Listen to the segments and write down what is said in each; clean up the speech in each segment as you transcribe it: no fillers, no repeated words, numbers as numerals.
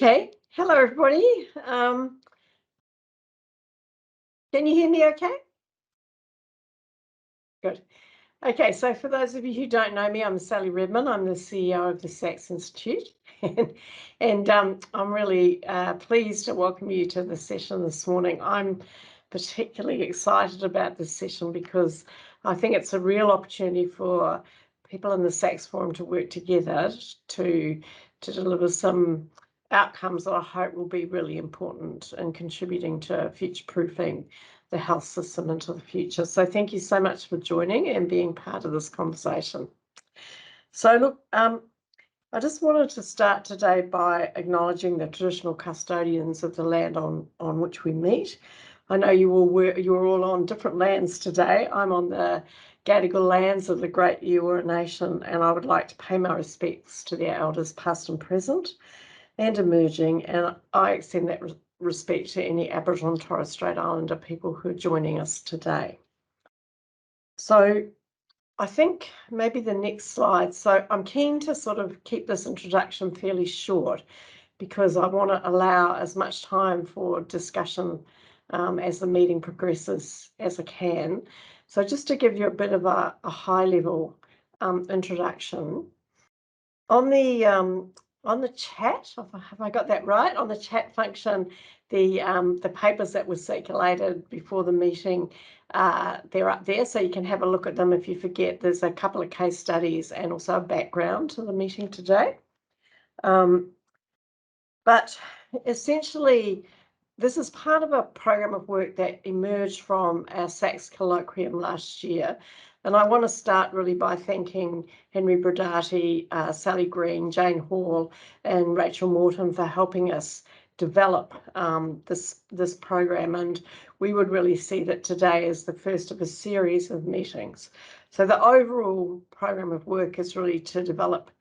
Okay, hello everybody. Can you hear me okay? Good. Okay, so for those of you who don't know me, I'm Sally Redman. I'm the CEO of the Sax Institute, and I'm really pleased to welcome you to the session this morning. I'm particularly excited about this session because I think it's a real opportunity for people in the Sax Forum to work together to deliver some outcomes that I hope will be really important in contributing to future-proofing the health system into the future. So thank you so much for joining and being part of this conversation. So look, I just wanted to start today by acknowledging the traditional custodians of the land on which we meet. I know you're all on different lands today. I'm on the Gadigal lands of the Great Eora Nation, and I would like to pay my respects to their elders past and present and emerging, and I extend that respect to any Aboriginal and Torres Strait Islander people who are joining us today. So I think maybe the next slide. So I'm keen to sort of keep this introduction fairly short because I want to allow as much time for discussion as the meeting progresses as I can. So just to give you a bit of a high level introduction, on the chat, have I got that right? On the chat function, the papers that were circulated before the meeting, they're up there, so you can have a look at them if you forget. There's a couple of case studies and also a background to the meeting today. But essentially, this is part of a program of work that emerged from our Sax colloquium last year. And I want to start really by thanking Henry Brodati, Sally Green, Jane Hall, and Rachel Morton for helping us develop this program. And we would really see that today as the first of a series of meetings. So the overall program of work is really to develop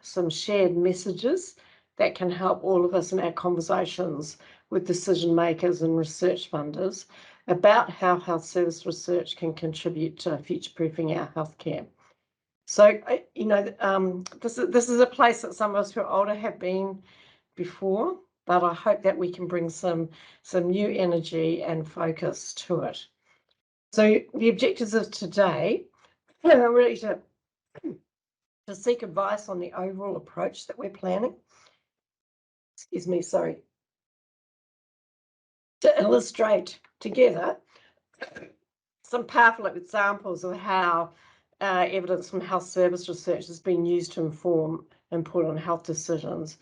some shared messages that can help all of us in our conversations with decision makers and research funders about how health service research can contribute to future-proofing our healthcare. So, this is a place that some of us who are older have been before, but I hope that we can bring some new energy and focus to it. So the objectives of today are really to seek advice on the overall approach that we're planning. Excuse me, sorry. To illustrate together some powerful examples of how evidence from health service research has been used to inform important health decisions.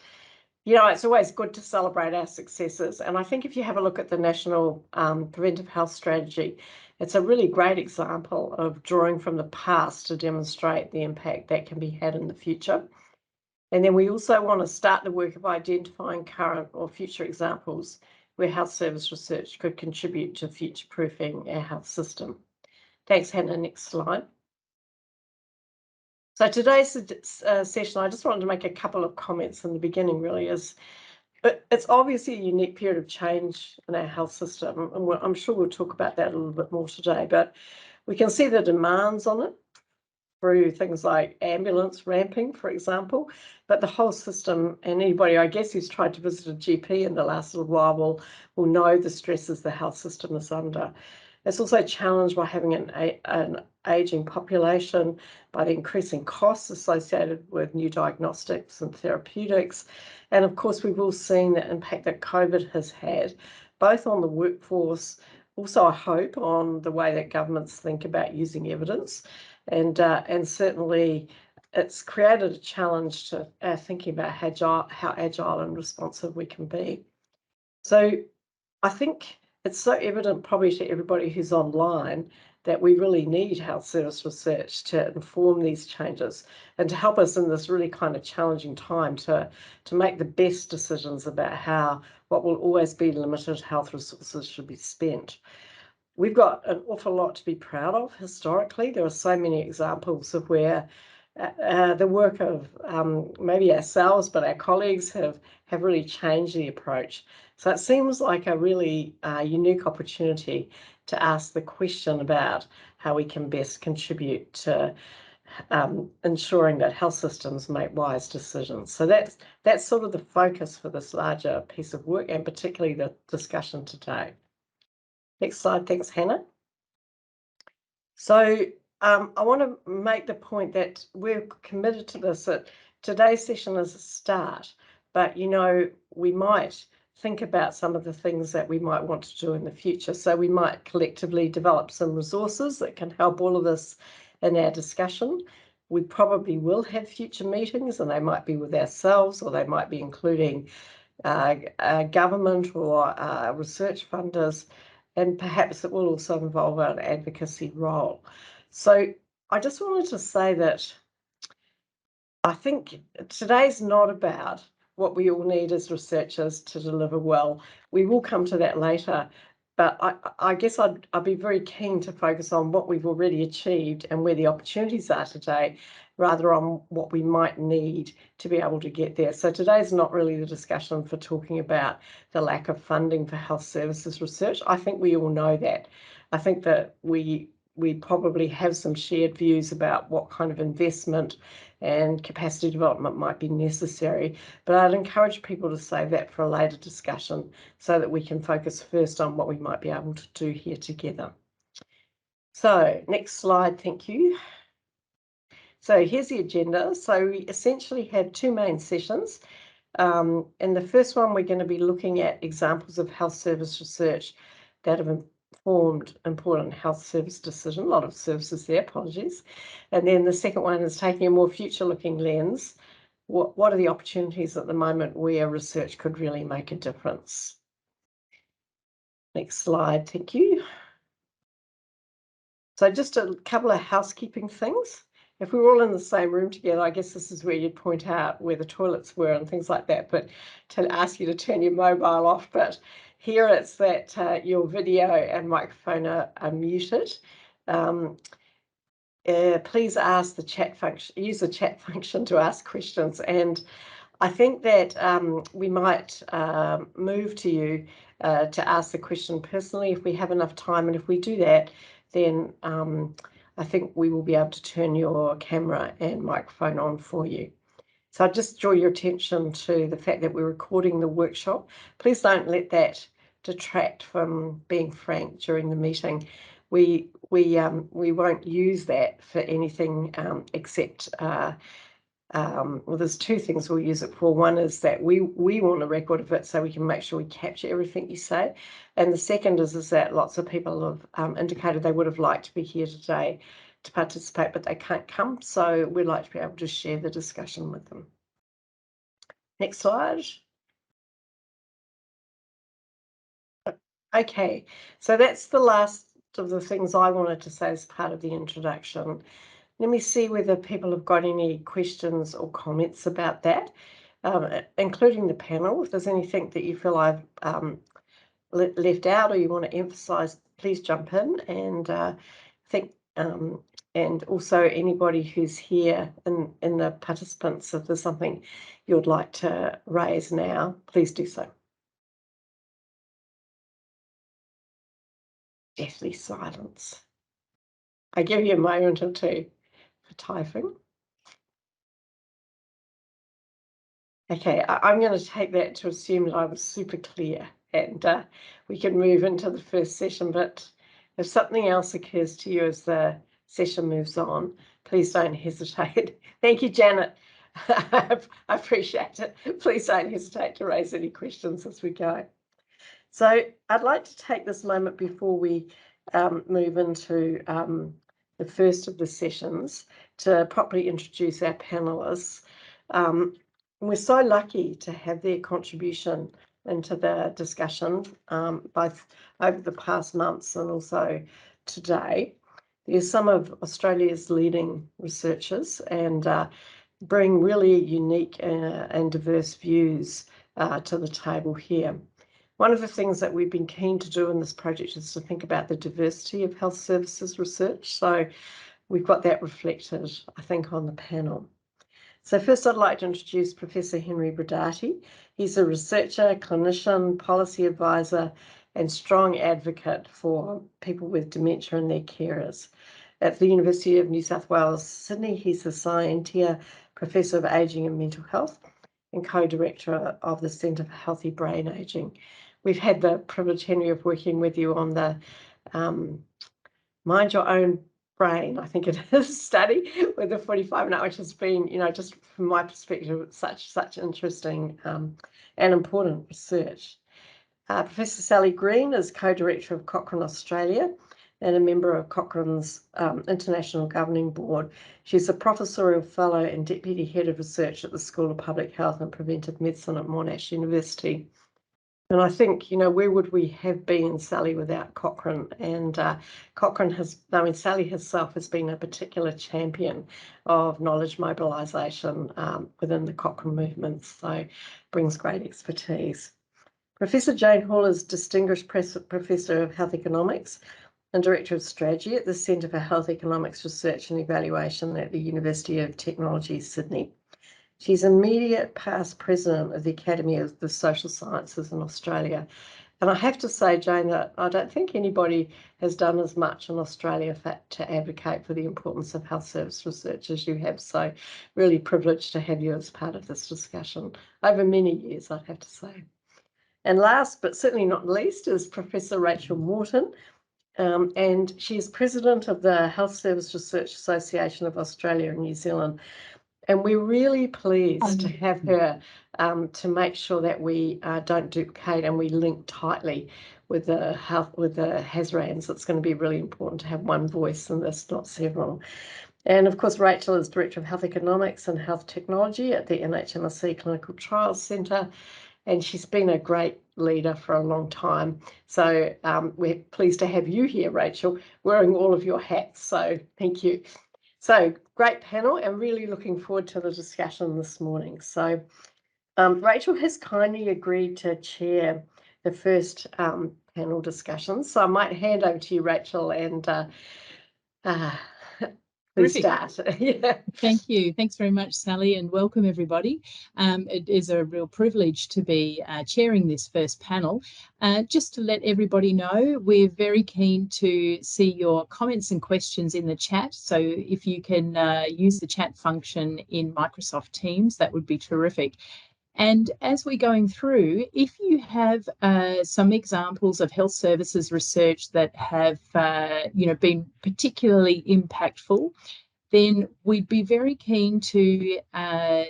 You know, it's always good to celebrate our successes. And I think if you have a look at the National Preventive Health Strategy, it's a really great example of drawing from the past to demonstrate the impact that can be had in the future. And then we also want to start the work of identifying current or future examples where health service research could contribute to future-proofing our health system. Thanks, Hannah. Next slide. So today's session, I just wanted to make a couple of comments in the beginning, really, it's obviously a unique period of change in our health system, and I'm sure we'll talk about that a little bit more today, but we can see the demands on it through things like ambulance ramping, for example, but the whole system, and anybody, I guess, who's tried to visit a GP in the last little while will know the stresses the health system is under. It's also challenged by having an ageing population, by the increasing costs associated with new diagnostics and therapeutics, and of course we've all seen the impact that COVID has had, both on the workforce, also I hope on the way that governments think about using evidence. And certainly it's created a challenge to thinking about how agile and responsive we can be. So I think it's so evident probably to everybody who's online that we really need health service research to inform these changes and to help us in this really kind of challenging time to make the best decisions about how what will always be limited health resources should be spent. We've got an awful lot to be proud of historically. There are so many examples of where the work of maybe ourselves, but our colleagues have really changed the approach. So it seems like a really unique opportunity to ask the question about how we can best contribute to ensuring that health systems make wise decisions. So that's sort of the focus for this larger piece of work, and particularly the discussion today. Next slide. Thanks, Hannah. So I want to make the point that we're committed to this, that today's session is a start, but we might think about some of the things that we might want to do in the future. So we might collectively develop some resources that can help all of us in our discussion. We probably will have future meetings, and they might be with ourselves, or they might be including government or research funders, and perhaps it will also involve an advocacy role. So I just wanted to say that I think today's not about what we all need as researchers to deliver well. We will come to that later, but I guess I'd be very keen to focus on what we've already achieved and where the opportunities are today, rather on what we might need to be able to get there. So today's not really the discussion for talking about the lack of funding for health services research. I think we all know that. I think that we probably have some shared views about what kind of investment and capacity development might be necessary, but I'd encourage people to save that for a later discussion so that we can focus first on what we might be able to do here together. So next slide, thank you. So here's the agenda. So we essentially have two main sessions. In the first one, we're going to be looking at examples of health service research that have informed important health service decision. A lot of services there, apologies. And then the second one is taking a more future-looking lens. What are the opportunities at the moment where research could really make a difference? Next slide, thank you. So just a couple of housekeeping things. If we were all in the same room together, I guess this is where you'd point out where the toilets were and things like that, but to ask you to turn your mobile off. But here it's that your video and microphone are muted. Please ask the chat function, use the chat function to ask questions. And I think that we might move to you to ask the question personally if we have enough time. And if we do that, then I think we will be able to turn your camera and microphone on for you. So I just draw your attention to the fact that we're recording the workshop. Please don't let that detract from being frank during the meeting. We won't use that for anything except well, there's two things we'll use it for. One is that we want a record of it so we can make sure we capture everything you say. And the second is that lots of people have indicated they would have liked to be here today to participate, but they can't come. So we'd like to be able to share the discussion with them. Next slide. Okay, so that's the last of the things I wanted to say as part of the introduction. Let me see whether people have got any questions or comments about that, including the panel. If there's anything that you feel I've left out or you want to emphasise, please jump in. And and also anybody who's here in the participants, if there's something you'd like to raise now, please do so. Deathly silence. I give you a moment or two for typing. Okay, I'm going to take that to assume that I was super clear, and we can move into the first session. But if something else occurs to you as the session moves on, please don't hesitate. Thank you, Janet. I appreciate it. Please don't hesitate to raise any questions as we go. So I'd like to take this moment before we move into the first of the sessions to properly introduce our panelists. We're so lucky to have their contribution into the discussion, both over the past months and also today. There's some of Australia's leading researchers and bring really unique and diverse views to the table here. One of the things that we've been keen to do in this project is to think about the diversity of health services research. So we've got that reflected, I think, on the panel. So first I'd like to introduce Professor Henry Brodati. He's a researcher, clinician, policy advisor, and strong advocate for people with dementia and their carers. at the University of New South Wales, Sydney. He's a Scientia Professor of Ageing and Mental Health and co-director of the Centre for Healthy Brain Ageing. We've had the privilege, Henry, of working with you on the Mind Your Own Brain, I think it is, study with the 45 and up, which has been, just from my perspective, such interesting and important research. Professor Sally Green is co-director of Cochrane Australia and a member of Cochrane's International Governing Board. She's a professorial fellow and deputy head of research at the School of Public Health and Preventive Medicine at Monash University. And I think, where would we have been, Sally, without Cochrane? And Sally herself has been a particular champion of knowledge mobilisation within the Cochrane movement, so brings great expertise. Professor Jane Hall is Distinguished Professor of Health Economics and Director of Strategy at the Centre for Health Economics Research and Evaluation at the University of Technology, Sydney. She's immediate past president of the Academy of the Social Sciences in Australia. And I have to say, Jane, that I don't think anybody has done as much in Australia to advocate for the importance of health service research as you have. So really privileged to have you as part of this discussion over many years, I'd have to say. And last, but certainly not least, is Professor Rachel Morton. And she is president of the Health Service Research Association of Australia and New Zealand. And we're really pleased to have her to make sure that we don't duplicate and we link tightly with the HASRANs. It's going to be really important to have one voice in this, not several. And of course, Rachel is Director of Health Economics and Health Technology at the NHMRC Clinical Trials Centre, and she's been a great leader for a long time. So we're pleased to have you here, Rachel, wearing all of your hats. So thank you. So great panel, and really looking forward to the discussion this morning. So Rachel has kindly agreed to chair the first panel discussion. So I might hand over to you, Rachel, and please start. Yeah. Thank you. Thanks very much, Sally, and welcome everybody. It is a real privilege to be chairing this first panel. Just to let everybody know, we're very keen to see your comments and questions in the chat. So if you can use the chat function in Microsoft Teams, that would be terrific. And as we're going through, if you have some examples of health services research that have been particularly impactful, then we'd be very keen to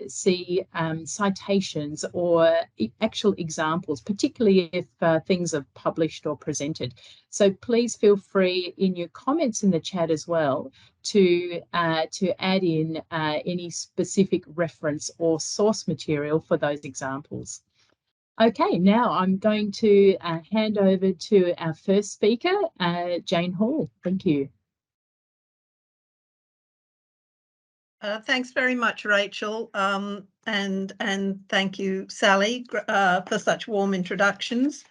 see citations or actual examples, particularly if things are published or presented. So please feel free in your comments in the chat as well to add in any specific reference or source material for those examples. Okay, now I'm going to hand over to our first speaker, Jane Hall. Thank you. Thanks very much, Rachel, and thank you, Sally, for such warm introductions.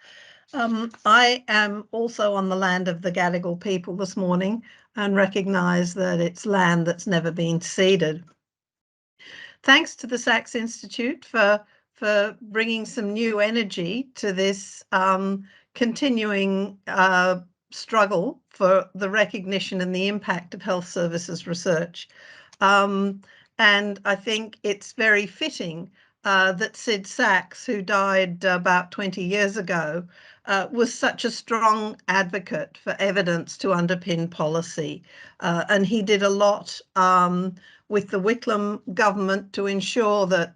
I am also on the land of the Gadigal people this morning and recognise that it's land that's never been ceded. Thanks to the Sax Institute for bringing some new energy to this continuing struggle for the recognition and the impact of health services research. And I think it's very fitting that Sid Sachs, who died about 20 years ago, was such a strong advocate for evidence to underpin policy. And he did a lot with the Whitlam government to ensure that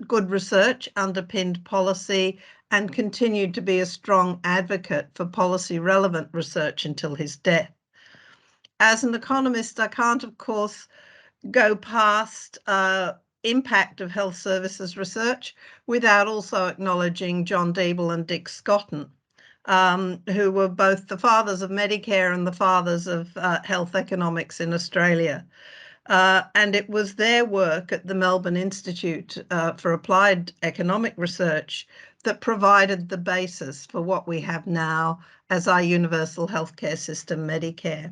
good research underpinned policy and continued to be a strong advocate for policy relevant research until his death. As an economist, I can't, of course, go past impact of health services research without also acknowledging John Deeble and Dick Scotton, who were both the fathers of Medicare and the fathers of health economics in Australia. And it was their work at the Melbourne Institute for Applied Economic Research that provided the basis for what we have now as our universal healthcare system, Medicare.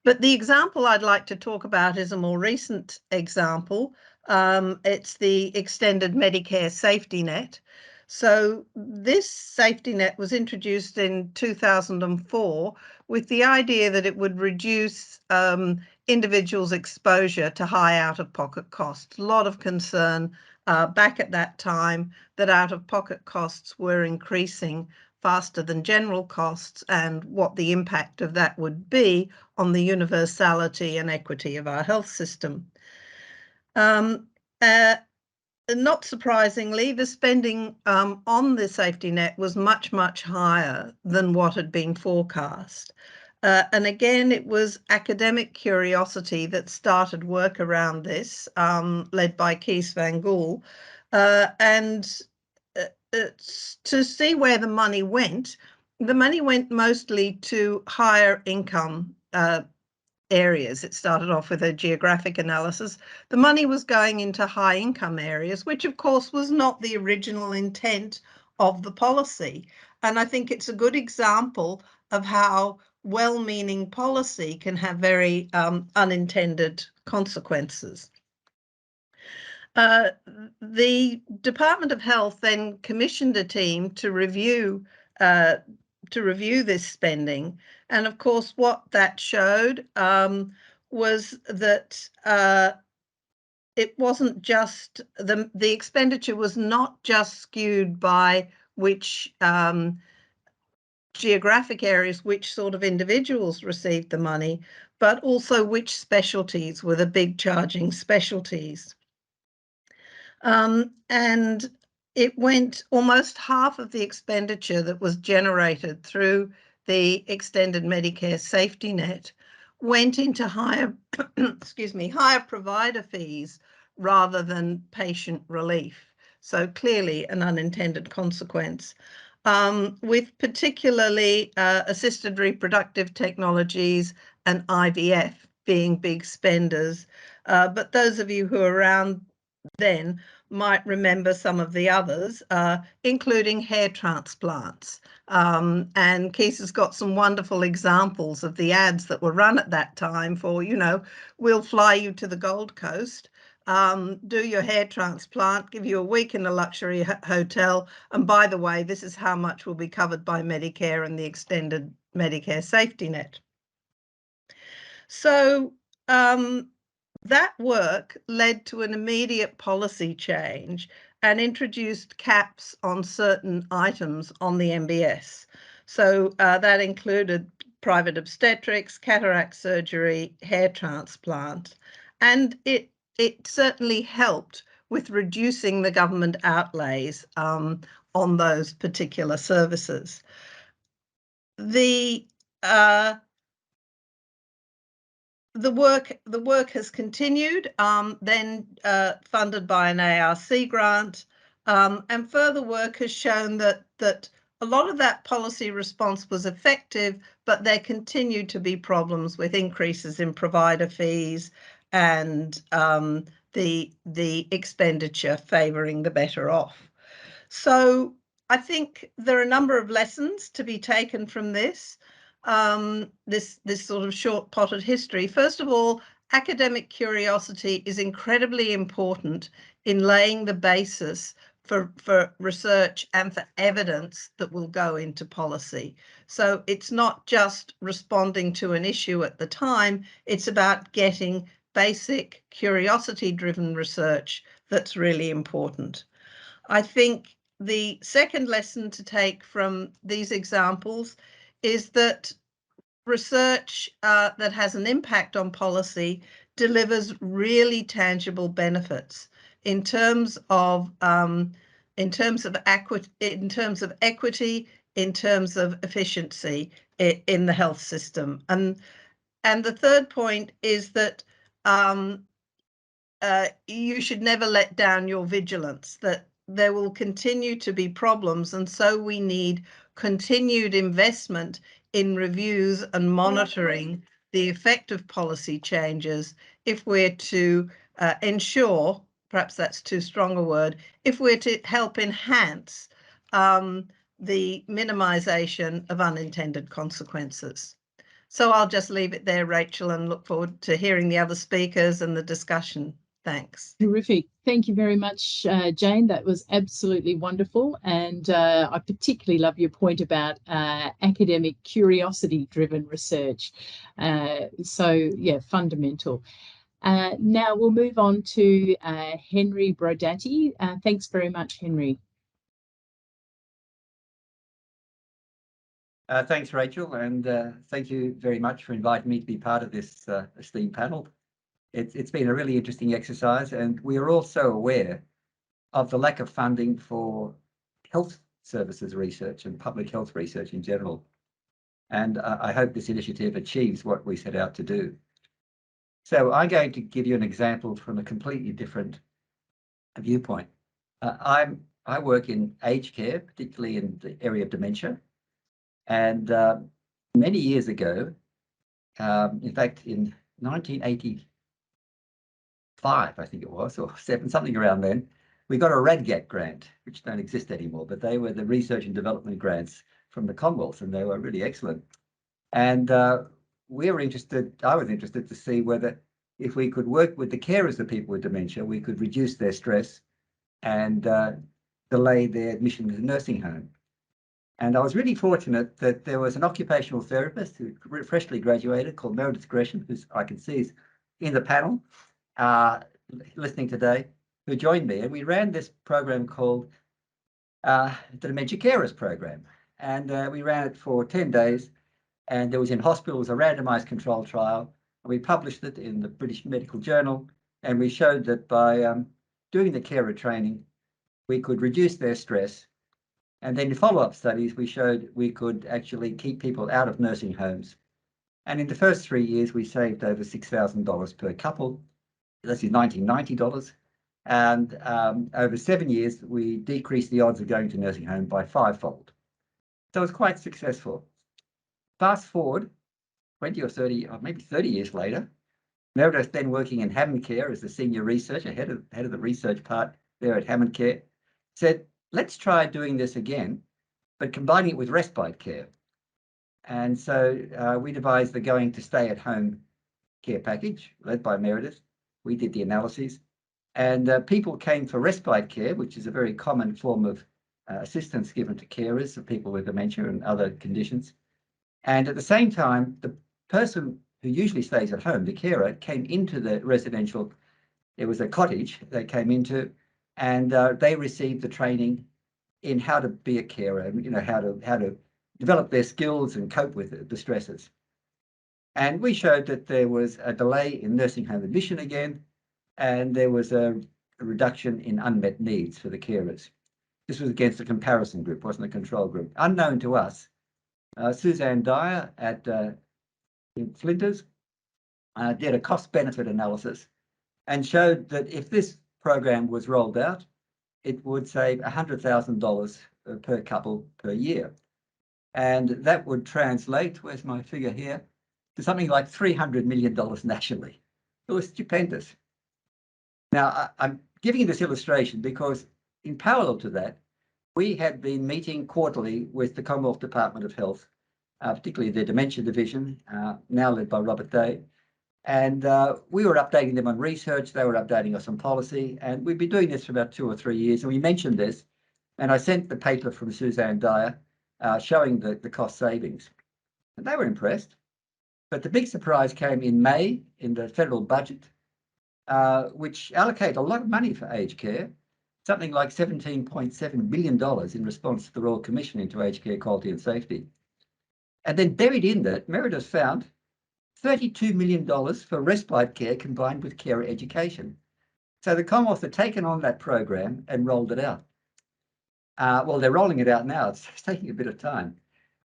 But the example I'd like to talk about is a more recent example. It's the extended Medicare safety net. So this safety net was introduced in 2004 with the idea that it would reduce individuals' exposure to high out-of-pocket costs. A lot of concern back at that time that out-of-pocket costs were increasing faster than general costs, and what the impact of that would be on the universality and equity of our health system. Not surprisingly, the spending on the safety net was much, much higher than what had been forecast. And again, it was academic curiosity that started work around this, led by Kees van Gool. And to see where the money went mostly to higher income areas. It started off with a geographic analysis. The money was going into high income areas, which of course was not the original intent of the policy. And I think it's a good example of how well-meaning policy can have very unintended consequences. The Department of Health then commissioned a team to review this spending. And of course, what that showed was that it wasn't just the expenditure was not just skewed by which geographic areas, which sort of individuals received the money, but also which specialties were the big charging specialties. And it went almost half of the expenditure that was generated through the extended Medicare safety net went into higher, higher provider fees rather than patient relief. So clearly an unintended consequence. With particularly assisted reproductive technologies and IVF being big spenders. But those of you who are around then might remember some of the others, including hair transplants. And Kees has got some wonderful examples of the ads that were run at that time for, we'll fly you to the Gold Coast, do your hair transplant, give you a week in a luxury hotel. And by the way, this is how much will be covered by Medicare and the extended Medicare safety net. So, that work led to an immediate policy change and introduced caps on certain items on the MBS. So that included private obstetrics, cataract surgery, hair transplant, and it certainly helped with reducing the government outlays on those particular services. The work has continued, then funded by an ARC grant, and further work has shown that a lot of that policy response was effective, but there continued to be problems with increases in provider fees and the expenditure favouring the better off. So I think there are a number of lessons to be taken from this. This sort of short-potted history. First of all, academic curiosity is incredibly important in laying the basis for research and for evidence that will go into policy. So it's not just responding to an issue at the time, it's about getting basic curiosity-driven research that's really important. I think the second lesson to take from these examples is that research that has an impact on policy delivers really tangible benefits in terms of equity, in terms of efficiency in the health system. And the third point is that you should never let down your vigilance, that there will continue to be problems, and so we need continued investment in reviews and monitoring the effect of policy changes if we're to ensure, perhaps that's too strong a word, if we're to help enhance the minimisation of unintended consequences. So I'll just leave it there, Rachel, and look forward to hearing the other speakers and the discussion. Thanks. Terrific. Thank you very much, Jane. That was absolutely wonderful. And I particularly love your point about academic curiosity-driven research. So, yeah, fundamental. Now we'll move on to Henry Brodatti. Thanks very much, Henry. Thanks, Rachel, and thank you very much for inviting me to be part of this esteemed panel. It's been a really interesting exercise, and we are also aware of the lack of funding for health services research and public health research in general. And I hope this initiative achieves what we set out to do. So I'm going to give you an example from a completely different viewpoint. I work in aged care, particularly in the area of dementia. And many years ago, in fact, in 1985, I think it was, or something around then, we got a RADGAT grant, which don't exist anymore, but they were the research and development grants from the Commonwealth, and they were really excellent. And we were interested, I was interested to see whether if we could work with the carers of people with dementia, we could reduce their stress and delay their admission to the nursing home. And I was really fortunate that there was an occupational therapist who freshly graduated called Meredith Gresham, who I can see is in the panel, listening today, who joined me. And we ran this program called the Dementia Carers Program. And we ran it for 10 days. And there was in hospitals a randomized controlled trial. And we published it in the British Medical Journal. And we showed that by doing the carer training, we could reduce their stress. And then in follow-up studies, we showed we could actually keep people out of nursing homes. And in the first 3 years, we saved over $6,000 per couple. This is $1990. And over 7 years, we decreased the odds of going to nursing home by 5-fold. So it was quite successful. Fast forward 20 or 30, or maybe 30 years later, Meredith, then working in Hammond Care as the senior researcher, head of the research part there at Hammond Care, said, let's try doing this again, but combining it with respite care. And so we devised the Going to Stay at Home care package led by Meredith. We did the analyses, and people came for respite care, which is a very common form of assistance given to carers of people with dementia and other conditions. And at the same time, the person who usually stays at home, the carer, came into the residential. It was a cottage they came into, and they received the training in how to be a carer, you know, how to develop their skills and cope with the stresses. And we showed that there was a delay in nursing home admission again, and there was a reduction in unmet needs for the carers. This was against a comparison group, wasn't a control group. Unknown to us, Suzanne Dyer at in Flinders did a cost-benefit analysis and showed that if this program was rolled out, it would save $100,000 per couple per year. And that would translate, where's my figure here, to something like $300 million nationally. It was stupendous. Now, I'm giving you this illustration because in parallel to that, we had been meeting quarterly with the Commonwealth Department of Health, particularly their Dementia Division, now led by Robert Day. And we were updating them on research, they were updating us on policy, and we've been doing this for about 2 or 3 years, and we mentioned this, and I sent the paper from Suzanne Dyer showing the cost savings. And they were impressed. But the big surprise came in May in the federal budget, which allocated a lot of money for aged care, something like $17.7 billion in response to the Royal Commission into Aged Care Quality and Safety. And then buried in that, Meredith found $32 million for respite care combined with carer education. So the Commonwealth had taken on that program and rolled it out. Well, they're rolling it out now. It's taking a bit of time.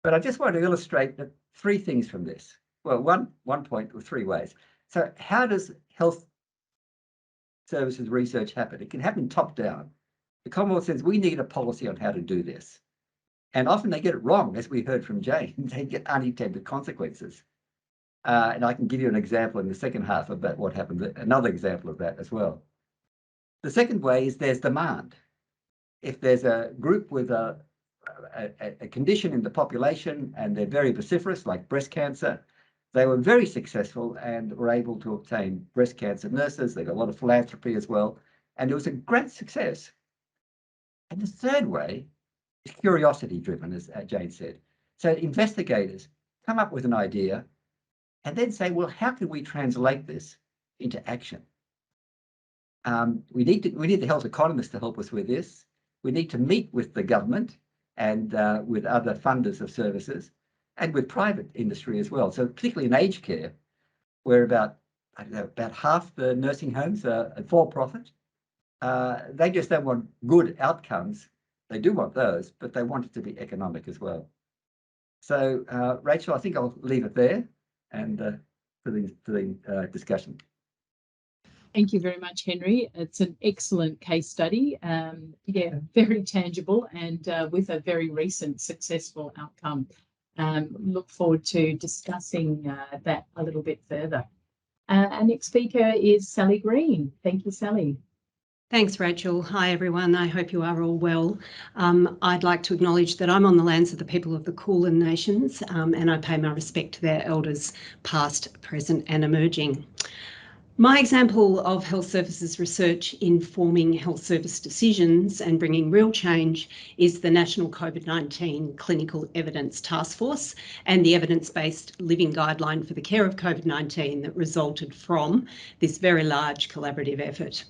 But I just want to illustrate 3 things from this. Well, one point or 3 ways. So how does health services research happen? It can happen top down. The Commonwealth says we need a policy on how to do this. And often they get it wrong, as we heard from Jane. They get unintended consequences. And I can give you an example in the second half of that, what happened, another example of that as well. The second way is there's demand. If there's a group with a condition in the population and they're very vociferous, like breast cancer, They were very successful and were able to obtain breast cancer nurses. They got a lot of philanthropy as well. And it was a great success. And the third way is curiosity driven, as Jane said. So investigators come up with an idea and then say, well, how can we translate this into action? We need the health economists to help us with this. We need to meet with the government and with other funders of services and with private industry as well. So particularly in aged care, where about half the nursing homes are for profit. They just don't want good outcomes. They do want those, but they want it to be economic as well. So Rachel, I think I'll leave it there and for the discussion. Thank you very much, Henry. It's an excellent case study. Yeah, very tangible and with a very recent successful outcome. Look forward to discussing that a little bit further. Our next speaker is Sally Green. Thank you, Sally. Thanks, Rachel. Hi, everyone. I hope you are all well. I'd like to acknowledge that I'm on the lands of the people of the Kulin Nations, and I pay my respect to their elders, past, present and emerging. My example of health services research informing health service decisions and bringing real change is the National COVID-19 Clinical Evidence Task Force and the evidence-based living guideline for the care of COVID-19 that resulted from this very large collaborative effort.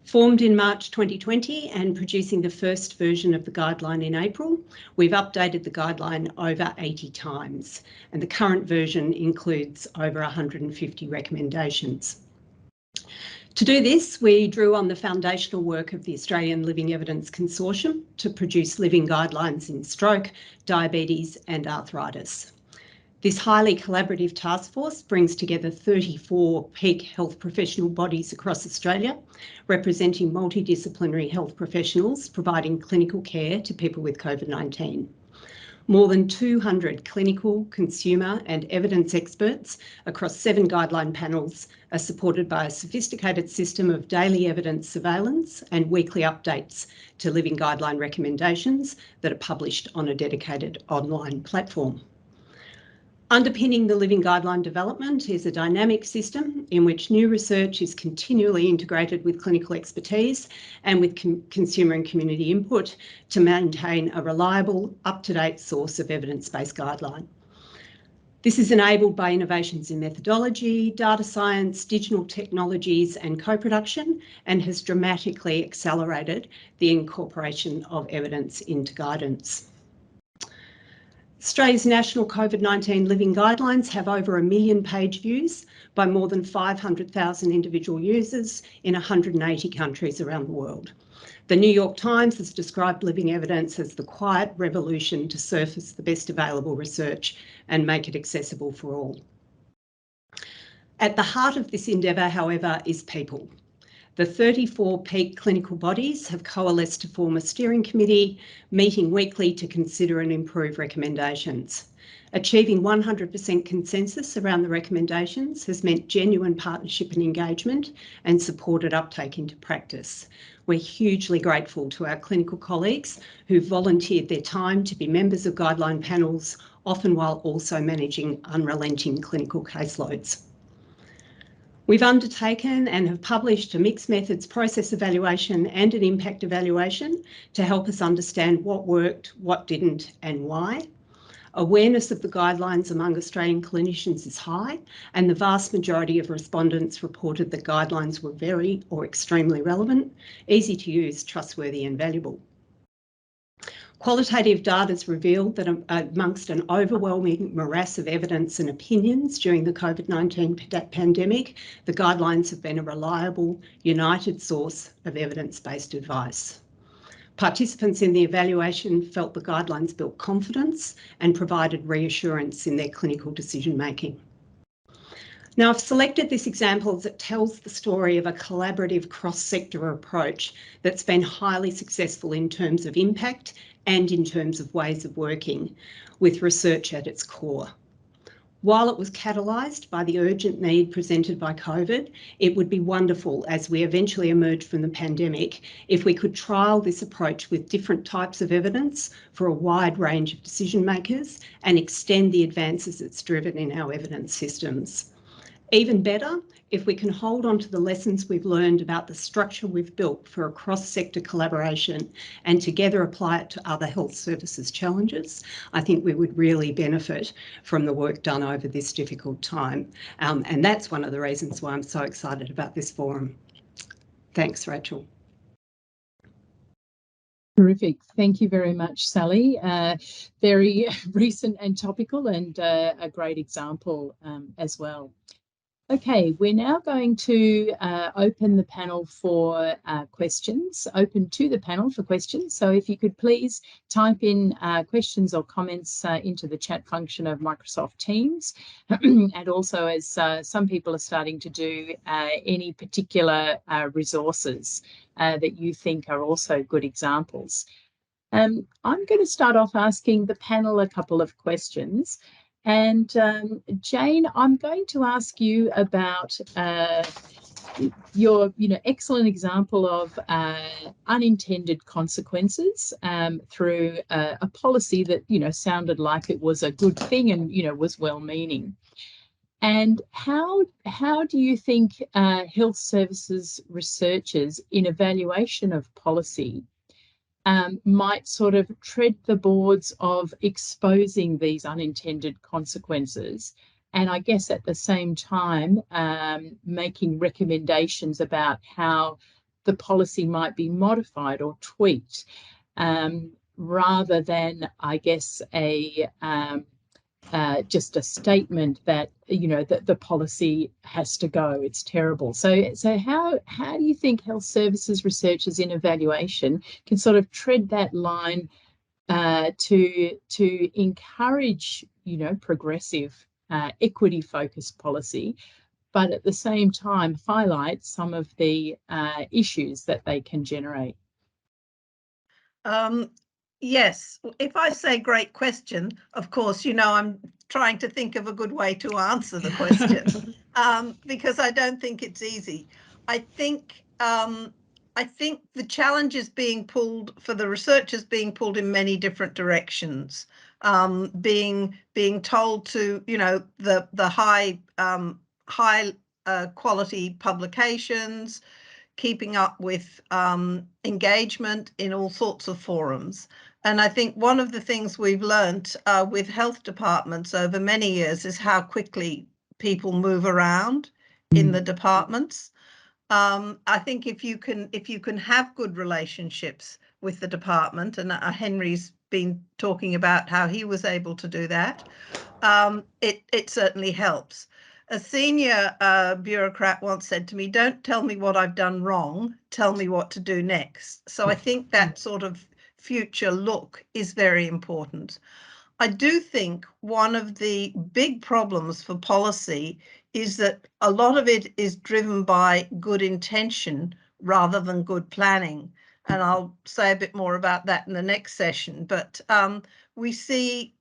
Formed in March 2020 and producing the first version of the guideline in April, we've updated the guideline over 80 times, and the current version includes over 150 recommendations. To do this, we drew on the foundational work of the Australian Living Evidence Consortium to produce living guidelines in stroke, diabetes and arthritis. This highly collaborative task force brings together 34 peak health professional bodies across Australia, representing multidisciplinary health professionals providing clinical care to people with COVID-19. More than 200 clinical, consumer and evidence experts across 7 guideline panels are supported by a sophisticated system of daily evidence surveillance and weekly updates to living guideline recommendations that are published on a dedicated online platform. Underpinning the living guideline development is a dynamic system in which new research is continually integrated with clinical expertise and with consumer and community input to maintain a reliable, up-to-date source of evidence-based guideline. This is enabled by innovations in methodology, data science, digital technologies and co-production, and has dramatically accelerated the incorporation of evidence into guidance. Australia's national COVID-19 living guidelines have over 1 million page views by more than 500,000 individual users in 180 countries around the world. The New York Times has described living evidence as the quiet revolution to surface the best available research and make it accessible for all. At the heart of this endeavour, however, is people. The 34 peak clinical bodies have coalesced to form a steering committee, meeting weekly to consider and improve recommendations. Achieving 100% consensus around the recommendations has meant genuine partnership and engagement and supported uptake into practice. We're hugely grateful to our clinical colleagues who volunteered their time to be members of guideline panels, often while also managing unrelenting clinical caseloads. We've undertaken and have published a mixed methods process evaluation and an impact evaluation to help us understand what worked, what didn't and why. Awareness of the guidelines among Australian clinicians is high, and the vast majority of respondents reported that guidelines were very or extremely relevant, easy to use, trustworthy and valuable. Qualitative data has revealed that amongst an overwhelming morass of evidence and opinions during the COVID-19 pandemic, the guidelines have been a reliable, united source of evidence-based advice. Participants in the evaluation felt the guidelines built confidence and provided reassurance in their clinical decision-making. Now, I've selected this example as it tells the story of a collaborative cross-sector approach that's been highly successful in terms of impact and in terms of ways of working, with research at its core. While it was catalysed by the urgent need presented by COVID, it would be wonderful as we eventually emerge from the pandemic if we could trial this approach with different types of evidence for a wide range of decision makers and extend the advances it's driven in our evidence systems. Even better, if we can hold on to the lessons we've learned about the structure we've built for a cross-sector collaboration and together apply it to other health services challenges, I think we would really benefit from the work done over this difficult time. And that's one of the reasons why I'm so excited about this forum. Thanks, Rachel. Terrific. Thank you very much, Sally. Very recent and topical, and a great example as well. Okay, we're now going to open the panel for questions, open to the panel for questions. So if you could please type in questions or comments into the chat function of Microsoft Teams. And also, as some people are starting to do, any particular resources that you think are also good examples. I'm going to start off asking the panel a couple of questions. And Jane, I'm going to ask you about your excellent example of unintended consequences through a policy that sounded like it was a good thing and was well-meaning. And how do you think health services researchers in evaluation of policy might sort of tread the boards of exposing these unintended consequences, and I guess at the same time making recommendations about how the policy might be modified or tweaked, rather than, I guess, just a statement that that the policy has to go, it's terrible. So how do you think health services researchers in evaluation can sort of tread that line to encourage progressive equity focused policy, but at the same time highlight some of the issues that they can generate? Yes, if I say great question, of course, I'm trying to think of a good way to answer the question because I don't think it's easy. I think the challenge is being pulled for the researchers, being pulled in many different directions, being told to the high quality publications, keeping up with engagement in all sorts of forums. And I think one of the things we've learned with health departments over many years is how quickly people move around in the departments. I think if you can have good relationships with the department, and Henry's been talking about how he was able to do that, it certainly helps. A senior bureaucrat once said to me, "Don't tell me what I've done wrong, tell me what to do next." So I think that sort of future look is very important. I do think one of the big problems for policy is that a lot of it is driven by good intention rather than good planning. And I'll say a bit more about that in the next session. But we see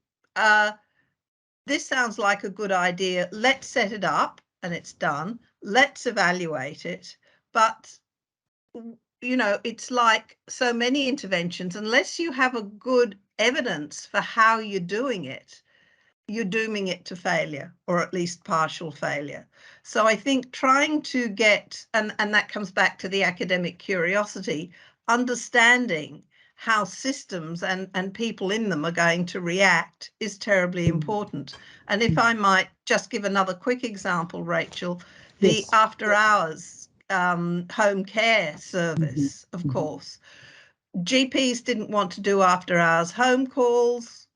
this sounds like a good idea. Let's set it up and it's done. Let's evaluate it. But it's like so many interventions, unless you have a good evidence for how you're doing it, you're dooming it to failure, or at least partial failure. So I think trying to get, and that comes back to the academic curiosity, understanding how systems and people in them are going to react is terribly important. And if I might just give another quick example, Rachel, the after hours home care service, of course. GPs didn't want to do after hours home calls.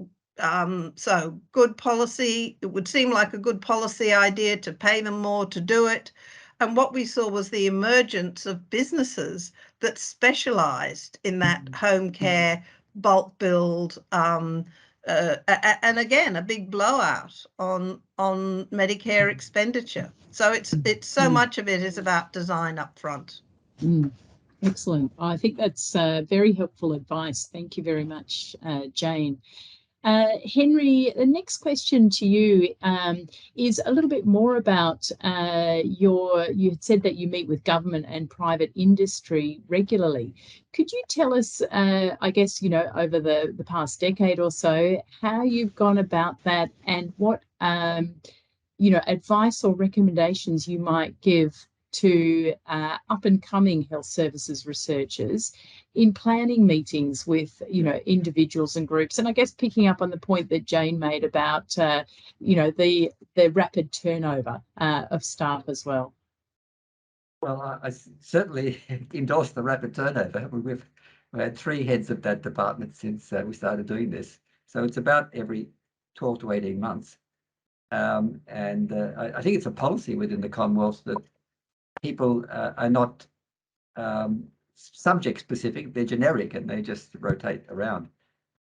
So good policy, it would seem like a good policy idea to pay them more to do it. And what we saw was the emergence of businesses that specialized in that home care, bulk build, and again, a big blowout on Medicare expenditure. So it's so much of it is about design up front. Excellent. I think that's very helpful advice. Thank you very much, Jane. Henry, the next question to you is a little bit more about you had said that you meet with government and private industry regularly. Could you tell us, I guess, over the past decade or so, how you've gone about that and what, advice or recommendations you might give to up-and-coming health services researchers in planning meetings with, individuals and groups? And I guess picking up on the point that Jane made about, the rapid turnover of staff as well. Well, I certainly endorse the rapid turnover. We've had 3 heads of that department since we started doing this. So it's about every 12 to 18 months. I think it's a policy within the Commonwealth that people are not subject specific, they're generic and they just rotate around.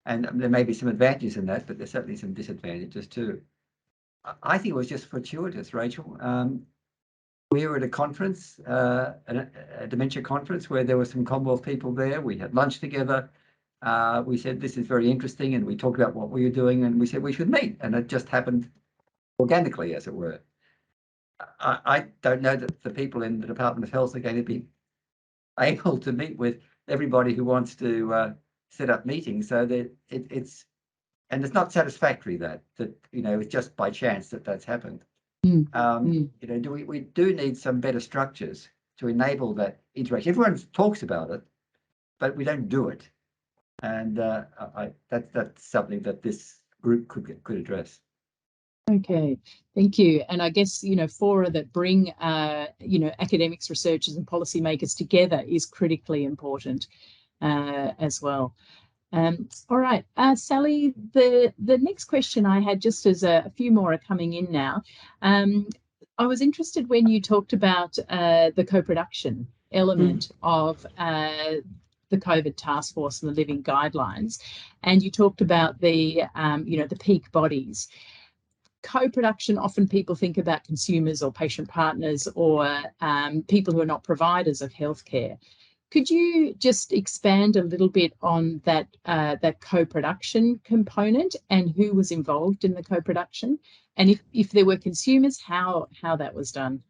And there may be some advantages in that, but there's certainly some disadvantages too. I think it was just fortuitous, Rachel. We were at a conference, a dementia conference, where there were some Commonwealth people there. We had lunch together. We said, this is very interesting. And we talked about what we were doing and we said we should meet. And it just happened organically, as it were. I don't know that the people in the Department of Health are going to be able to meet with everybody who wants to set up meetings. So that it's not satisfactory that it's just by chance that that's happened. We do need some better structures to enable that interaction. Everyone talks about it, but we don't do it. And that's something that this group could address. Okay, thank you. And I guess, fora that bring, academics, researchers and policymakers together is critically important as well. All right, Sally, the next question I had, just as a few more are coming in now, I was interested when you talked about the co-production element of the COVID task force and the living guidelines, and you talked about the peak bodies. Co-production, often people think about consumers or patient partners or people who are not providers of healthcare. Could you just expand a little bit on that co-production component and who was involved in the co-production? And if there were consumers, how that was done?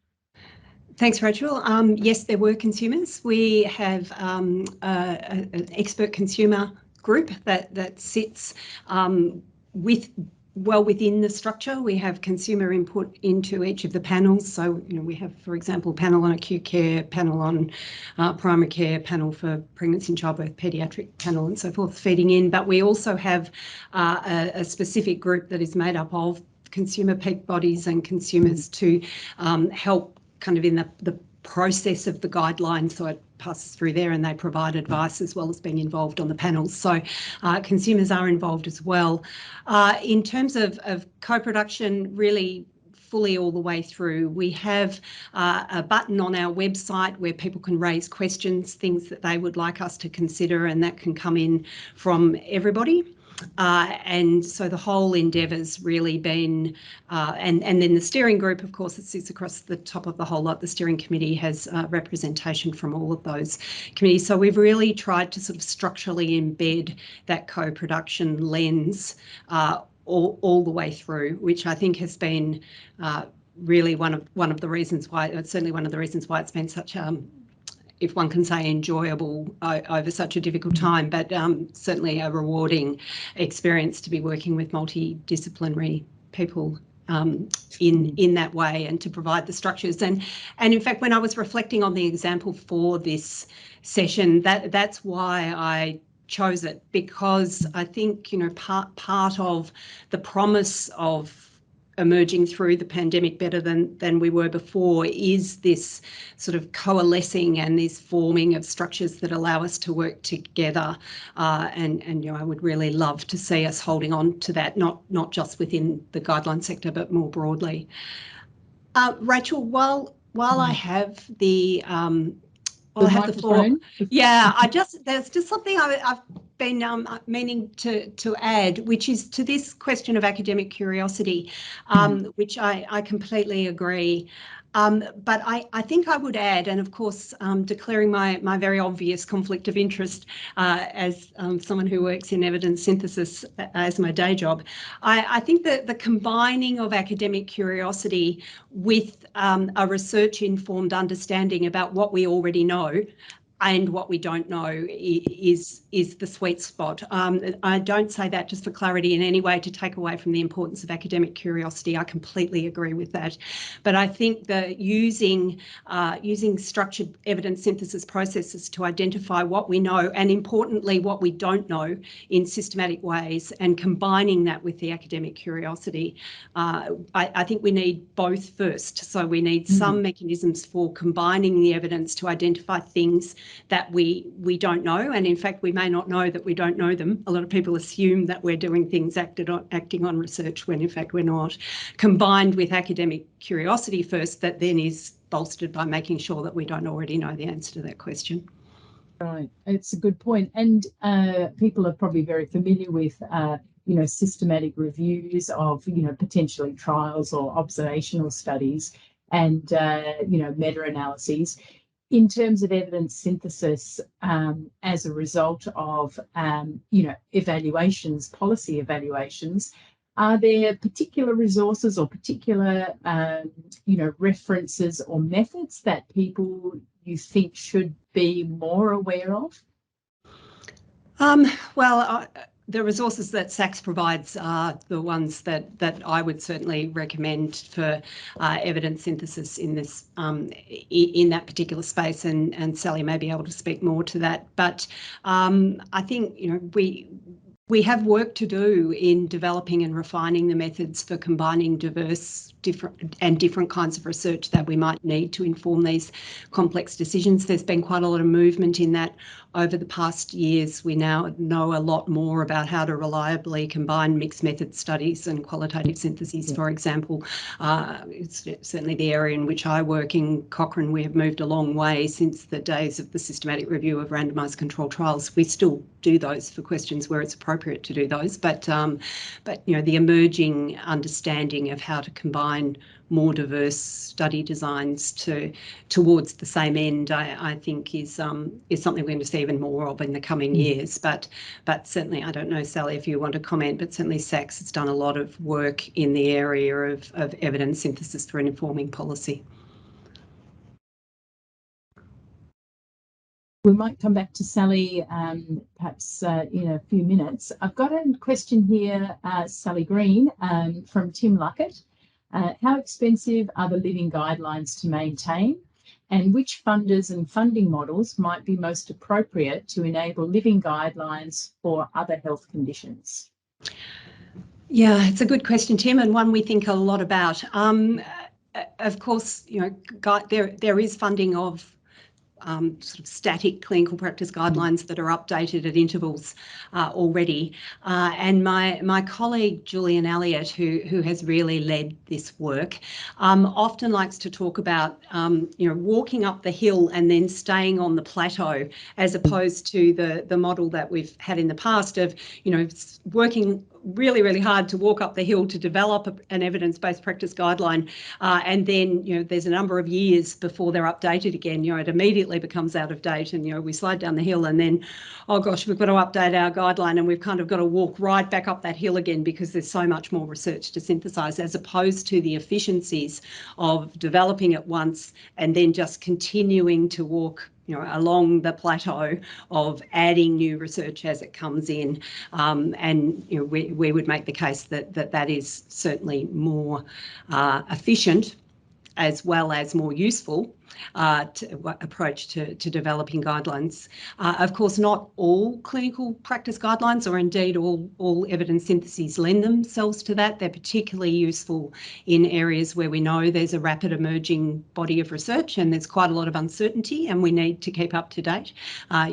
Thanks, Rachel. Yes, there were consumers. We have an expert consumer group that sits within the structure. We have consumer input into each of the panels. So, we have, for example, panel on acute care, panel on primary care, panel for pregnancy and childbirth, paediatric panel and so forth feeding in. But we also have a specific group that is made up of consumer peak bodies and consumers to help kind of in the process of the guidelines. So it passes through there and they provide advice as well as being involved on the panels. So consumers are involved as well. In terms of co-production, really fully all the way through, we have a button on our website where people can raise questions, things that they would like us to consider, and that can come in from everybody. And so the whole endeavour's really been, and then the steering group, of course, it sits across the top of the whole lot. The steering committee has representation from all of those committees. So we've really tried to sort of structurally embed that co-production lens all the way through, which I think has been really one of the reasons why, it's certainly one of the reasons why it's been such if one can say enjoyable over such a difficult time, but certainly a rewarding experience to be working with multidisciplinary people in that way and to provide the structures. And in fact, when I was reflecting on the example for this session, that's why I chose it, because I think, part of the promise of emerging through the pandemic better than we were before is this sort of coalescing and this forming of structures that allow us to work together. And I would really love to see us holding on to that, not just within the guideline sector, but more broadly. Rachel, while I have the floor. Yeah, there's just something I've been meaning to add, which is to this question of academic curiosity, which I completely agree. But I think I would add, and of course, declaring my very obvious conflict of interest as someone who works in evidence synthesis as my day job, I think that the combining of academic curiosity with a research-informed understanding about what we already know and what we don't know is the sweet spot. I don't say that just for clarity in any way to take away from the importance of academic curiosity. I completely agree with that. But I think that using structured evidence synthesis processes to identify what we know and, importantly, what we don't know in systematic ways, and combining that with the academic curiosity, I think we need both first. So we need some mechanisms for combining the evidence to identify things that we don't know, and in fact we may not know that we don't know them. A lot of people assume that we're doing things acting on research when in fact we're not. Combined with academic curiosity first, that then is bolstered by making sure that we don't already know the answer to that question. Right, it's a good point. And people are probably very familiar with systematic reviews of potentially trials or observational studies and meta-analyses. In terms of evidence synthesis, as a result of evaluations, policy evaluations, are there particular resources or particular references or methods that people you think should be more aware of? The resources that Sax provides are the ones that I would certainly recommend for evidence synthesis in this in that particular space, and Sally may be able to speak more to that. But I think we have work to do in developing and refining the methods for combining different kinds of research that we might need to inform these complex decisions. There's been quite a lot of movement in that over the past years. We now know a lot more about how to reliably combine mixed method studies and qualitative syntheses, for example. It's certainly the area in which I work in Cochrane. We have moved a long way since the days of the systematic review of randomised controlled trials. We still do those for questions where it's appropriate to do those, but the emerging understanding of how to combine more diverse study designs towards the same end, I think is something we're going to see even more of in the coming years. But certainly, I don't know, Sally, if you want to comment, but certainly Sax has done a lot of work in the area of evidence synthesis for informing policy. We might come back to Sally perhaps in a few minutes. I've got a question here, Sally Green, from Tim Luckett. How expensive are the living guidelines to maintain, and which funders and funding models might be most appropriate to enable living guidelines for other health conditions? Yeah, it's a good question, Tim, and one we think a lot about. Of course, there is funding of sort of static clinical practice guidelines that are updated at intervals already. And my colleague Julian Elliott, who has really led this work, often likes to talk about walking up the hill and then staying on the plateau, as opposed to the model that we've had in the past of working really, really hard to walk up the hill to develop an evidence-based practice guideline, and then there's a number of years before they're updated again. It immediately becomes out of date, and we slide down the hill, and then, oh gosh, we've got to update our guideline, and we've kind of got to walk right back up that hill again because there's so much more research to synthesize, as opposed to the efficiencies of developing it once and then just continuing to walk along the plateau of adding new research as it comes in. And we would make the case that is certainly more efficient, as well as more useful approach to developing guidelines. Of course, not all clinical practice guidelines, or indeed all evidence syntheses, lend themselves to that. They're particularly useful in areas where we know there's a rapid emerging body of research and there's quite a lot of uncertainty and we need to keep up to date.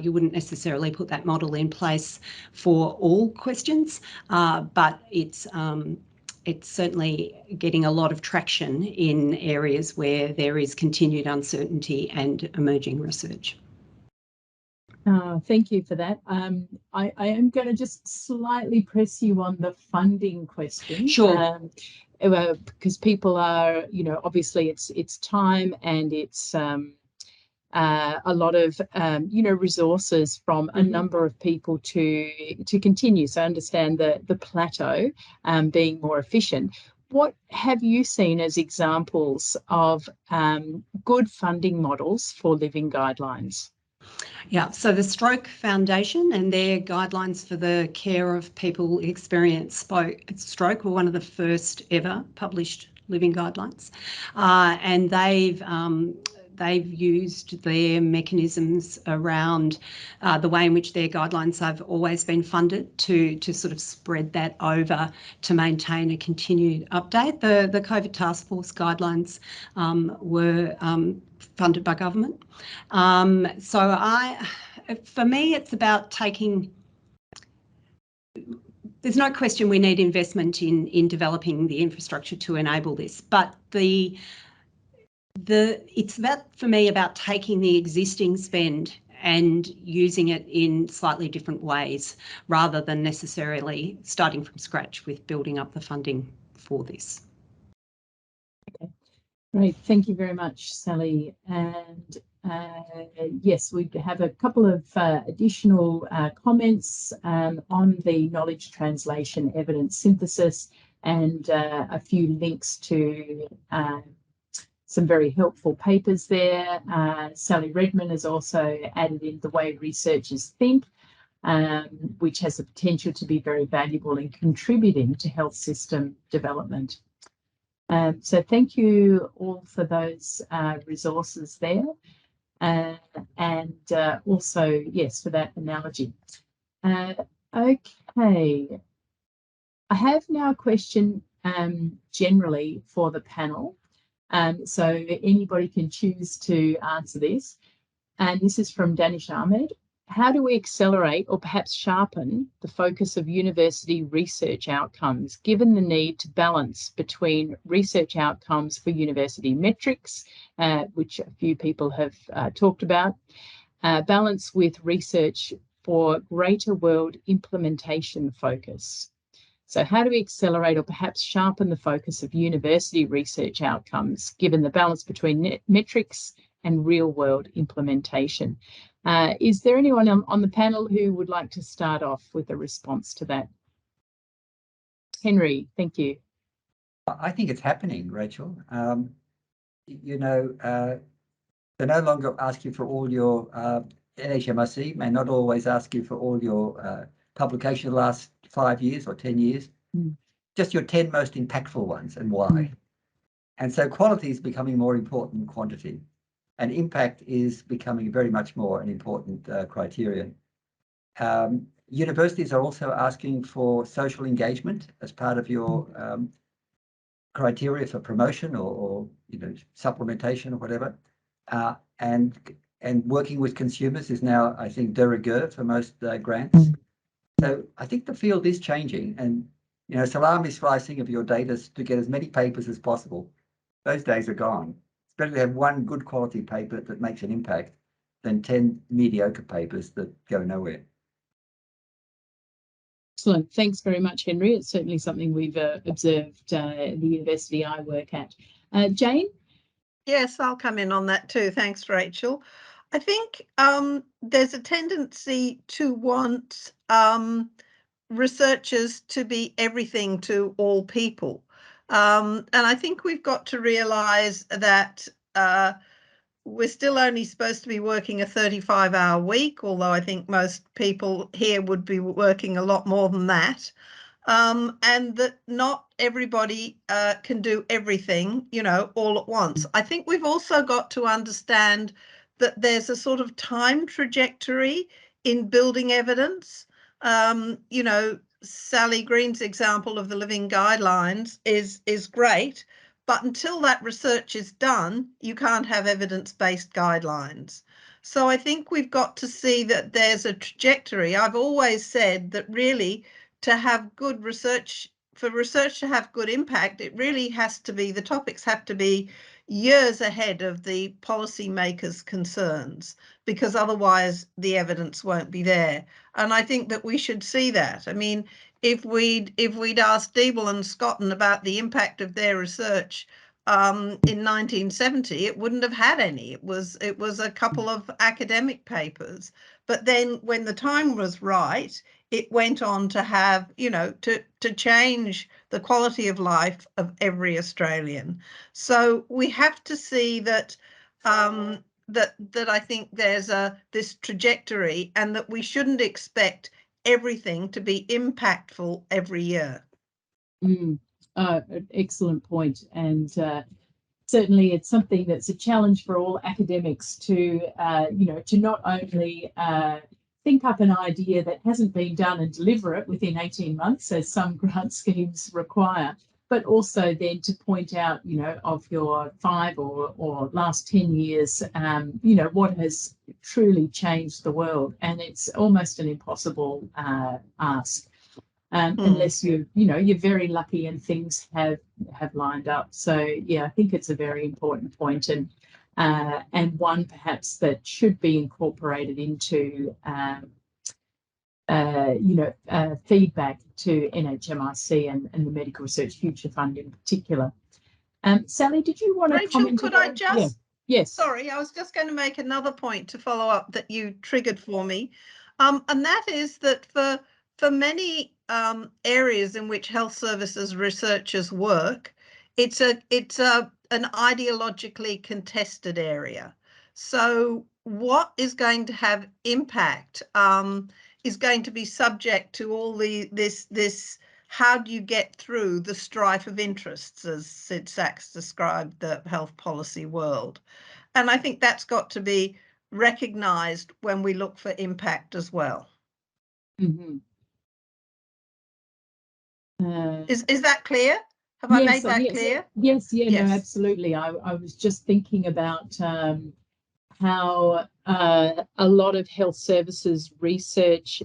You wouldn't necessarily put that model in place for all questions, but it's certainly getting a lot of traction in areas where there is continued uncertainty and emerging research. Thank you for that. I am going to just slightly press you on the funding question. Sure. because people are, obviously it's time and it's a lot of resources from a number of people to continue. So I understand the plateau being more efficient. What have you seen as examples of good funding models for living guidelines? Yeah, so the Stroke Foundation and their guidelines for the care of people experiencing stroke were one of the first ever published living guidelines, and they've used their mechanisms around the way in which their guidelines have always been funded to sort of spread that over to maintain a continued update. The COVID Task Force guidelines were funded by government. For me, it's about there's no question we need investment in developing the infrastructure to enable this, but it's for me about taking the existing spend and using it in slightly different ways rather than necessarily starting from scratch with building up the funding for this. Okay, great. Thank you very much, Sally. And yes, we have a couple of additional comments on the knowledge translation evidence synthesis and a few links to some very helpful papers there. Sally Redmond has also added in the way researchers think, which has the potential to be very valuable in contributing to health system development. So thank you all for those resources there. And also, yes, for that analogy. Okay. I have now a question generally for the panel. So anybody can choose to answer this. And this is from Danish Ahmed. How do we accelerate or perhaps sharpen the focus of university research outcomes, given the need to balance between research outcomes for university metrics, which a few people have talked about, balance with research for greater world implementation focus? So how do we accelerate or perhaps sharpen the focus of university research outcomes, given the balance between metrics and real-world implementation? Is there anyone on the panel who would like to start off with a response to that? Henry, thank you. I think it's happening, Rachel. They no longer ask you for all your NHMRC may not always ask you for all your publication the last 5 years or 10 years, just your 10 most impactful ones and why. And so quality is becoming more important than quantity, and impact is becoming very much more an important criterion. Universities are also asking for social engagement as part of your criteria for promotion or supplementation or whatever. And working with consumers is now, I think, de rigueur for most grants. So I think the field is changing, and salami slicing of your data to get as many papers as possible. Those days are gone. It's better to have one good quality paper that makes an impact than 10 mediocre papers that go nowhere. Excellent. Thanks very much, Henry. It's certainly something we've observed at the university I work at. Jane? Yes, I'll come in on that too. Thanks, Rachel. I think there's a tendency to want researchers to be everything to all people. And I think we've got to realise that we're still only supposed to be working a 35-hour week, although I think most people here would be working a lot more than that. And that not everybody can do everything, all at once. I think we've also got to understand that there's a sort of time trajectory in building evidence. Sally Green's example of the living guidelines is great, but until that research is done, you can't have evidence-based guidelines. So I think we've got to see that there's a trajectory. I've always said that really to have good research, for research to have good impact, it really has to be, the topics have to be years ahead of the policymakers' concerns, because otherwise the evidence won't be there. And I think that we should see that. I mean, if we'd asked Deeble and Scotton about the impact of their research in 1970, it wouldn't have had any. It was a couple of academic papers. But then when the time was right, it went on to have, you know, to change the quality of life of every Australian. So we have to see that that I think there's this trajectory, and that we shouldn't expect everything to be impactful every year. An excellent point. And certainly it's something that's a challenge for all academics to, you know, to not only think up an idea that hasn't been done and deliver it within 18 months, as some grant schemes require, but also then to point out, you know, of your 5 or last 10 years, you know, what has truly changed the world. And it's almost an impossible ask. Unless you're very lucky and things have lined up. So yeah, I think it's a very important point, and one perhaps that should be incorporated into feedback to NHMRC and the Medical Research Future Fund in particular. Sally, did you want to Rachel, comment? could I just? Yeah. Yes. Sorry, I was just going to make another point to follow up that you triggered for me, and that is that for many areas in which health services researchers work, it's an ideologically contested area. So what is going to have impact is going to be subject to all this. How do you get through the strife of interests, as Sid Sachs described the health policy world? And I think that's got to be recognised when we look for impact as well. Mm-hmm. Is that clear? Have I made that clear? Yes, yeah, yes. No, absolutely. I was just thinking about how a lot of health services research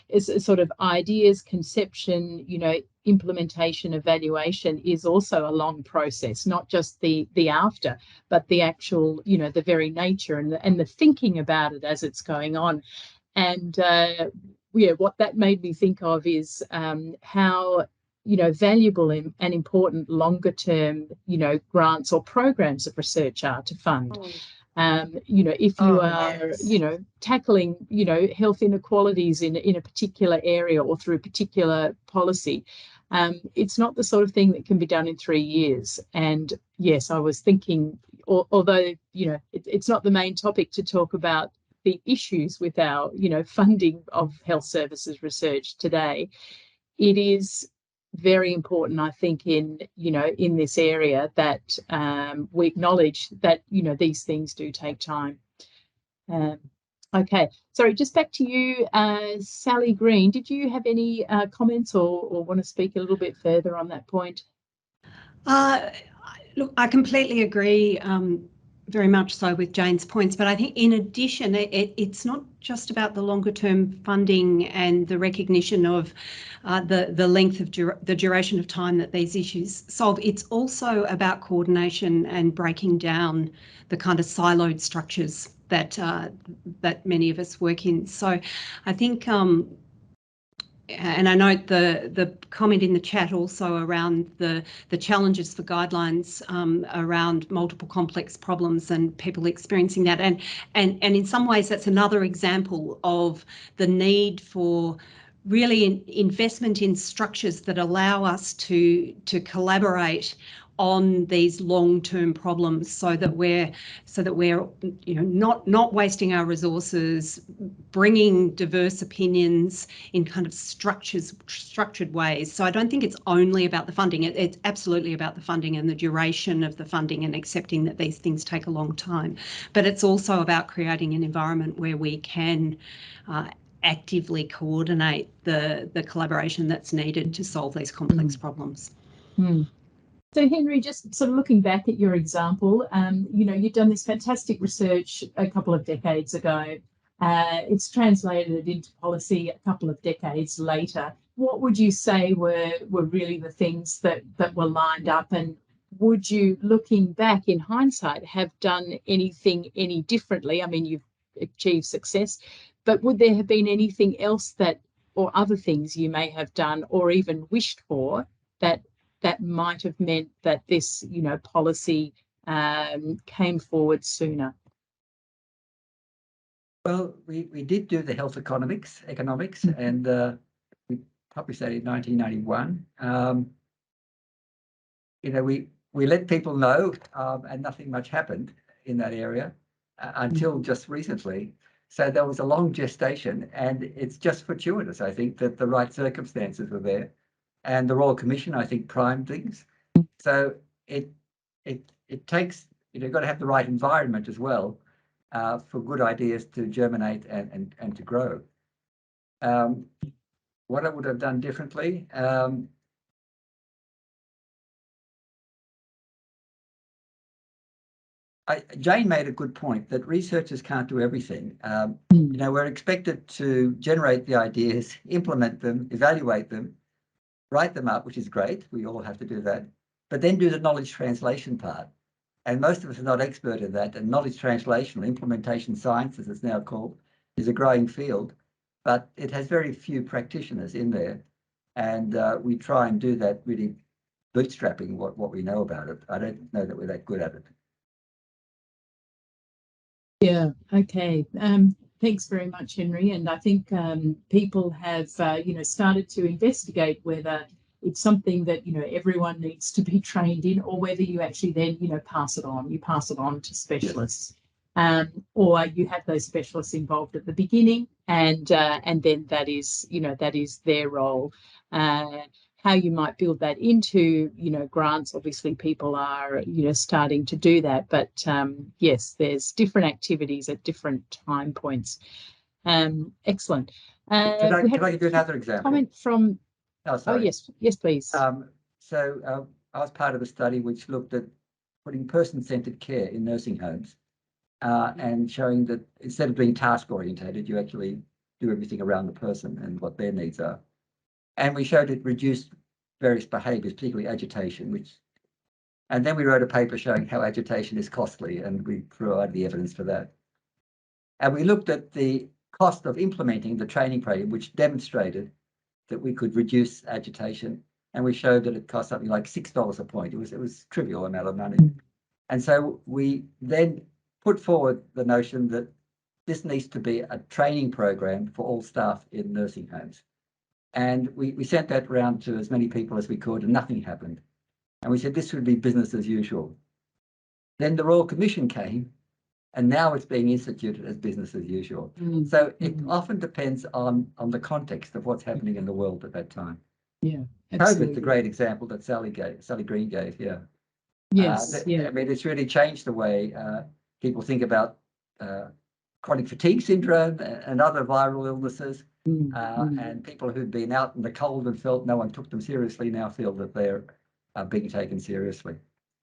is sort of ideas, conception, you know, implementation, evaluation is also a long process, not just the after, but the actual, you know, the very nature and the thinking about it as it's going on. And yeah, what that made me think of is how, you know, valuable and important longer term, you know, grants or programs of research are to fund. You know, if you are, yes. you know, tackling, you know, health inequalities in a particular area or through a particular policy, it's not the sort of thing that can be done in 3 years. And yes, I was thinking, although, you know, it's not the main topic to talk about the issues with our, you know, funding of health services research today, it is very important, I think, in, you know, in this area that we acknowledge that, you know, these things do take time. Okay, sorry, just back to you, Sally Green. Did you have any comments or want to speak a little bit further on that point? Look, I completely agree. Very much so with Jane's points, but I think in addition, it's not just about the longer term funding and the recognition of the length of the duration of time that these issues solve. It's also about coordination and breaking down the kind of siloed structures that that many of us work in. So I think and I note the comment in the chat also around the challenges for guidelines around multiple complex problems and people experiencing that. And in some ways, that's another example of the need for really investment in structures that allow us to collaborate on these long-term problems, so that we're you know not wasting our resources, bringing diverse opinions in kind of structured ways. So I don't think it's only about the funding. It's absolutely about the funding and the duration of the funding and accepting that these things take a long time. But it's also about creating an environment where we can actively coordinate the collaboration that's needed to solve these complex problems. So Henry, just sort of looking back at your example, you know, you've done this fantastic research a couple of decades ago. It's translated into policy a couple of decades later. What would you say were really the things that were lined up? And would you, looking back in hindsight, have done anything any differently? I mean, you've achieved success, but would there have been anything else that or other things you may have done or even wished for that might have meant that this, policy came forward sooner? Well, we did do the health economics, and we published that in 1991. We let people know, and nothing much happened in that area until just recently. So there was a long gestation, and it's just fortuitous, I think, that the right circumstances were there, and the Royal Commission, I think, primed things. So it takes, you've got to have the right environment as well for good ideas to germinate and to grow. What I would have done differently, Jane made a good point that researchers can't do everything. We're expected to generate the ideas, implement them, evaluate them, write them up, which is great. We all have to do that, but then do the knowledge translation part. And most of us are not expert in that. And knowledge translation, or implementation science, as it's now called, is a growing field, but it has very few practitioners in there. And we try and do that really bootstrapping what we know about it. I don't know that we're that good at it. Yeah, okay. Thanks very much, Henry. And I think people have, started to investigate whether it's something that, everyone needs to be trained in, or whether you actually then, pass it on. You pass it on to specialists, or you have those specialists involved at the beginning, and then that is their role. How you might build that into, grants. Obviously, people are, starting to do that. But yes, there's different activities at different time points. Excellent. Can I give you another example? Comment from. Oh, sorry. Yes, please. So I was part of a study which looked at putting person-centered care in nursing homes and showing that instead of being task-orientated, you actually do everything around the person and what their needs are. And we showed it reduced various behaviours, particularly agitation, and then we wrote a paper showing how agitation is costly, and we provided the evidence for that. And we looked at the cost of implementing the training program, which demonstrated that we could reduce agitation, and we showed that it cost something like $6 a point. It was a trivial amount of money. And so we then put forward the notion that this needs to be a training program for all staff in nursing homes. And we sent that round to as many people as we could, and nothing happened. And we said this would be business as usual. Then the Royal Commission came, and now it's being instituted as business as usual. So it often depends on the context of what's happening in the world at that time. Yeah, absolutely. COVID's a great example that Sally Green gave. Yeah. Yes. I mean, it's really changed the way people think about chronic fatigue syndrome and other viral illnesses. And people who'd been out in the cold and felt no one took them seriously now feel that they're being taken seriously.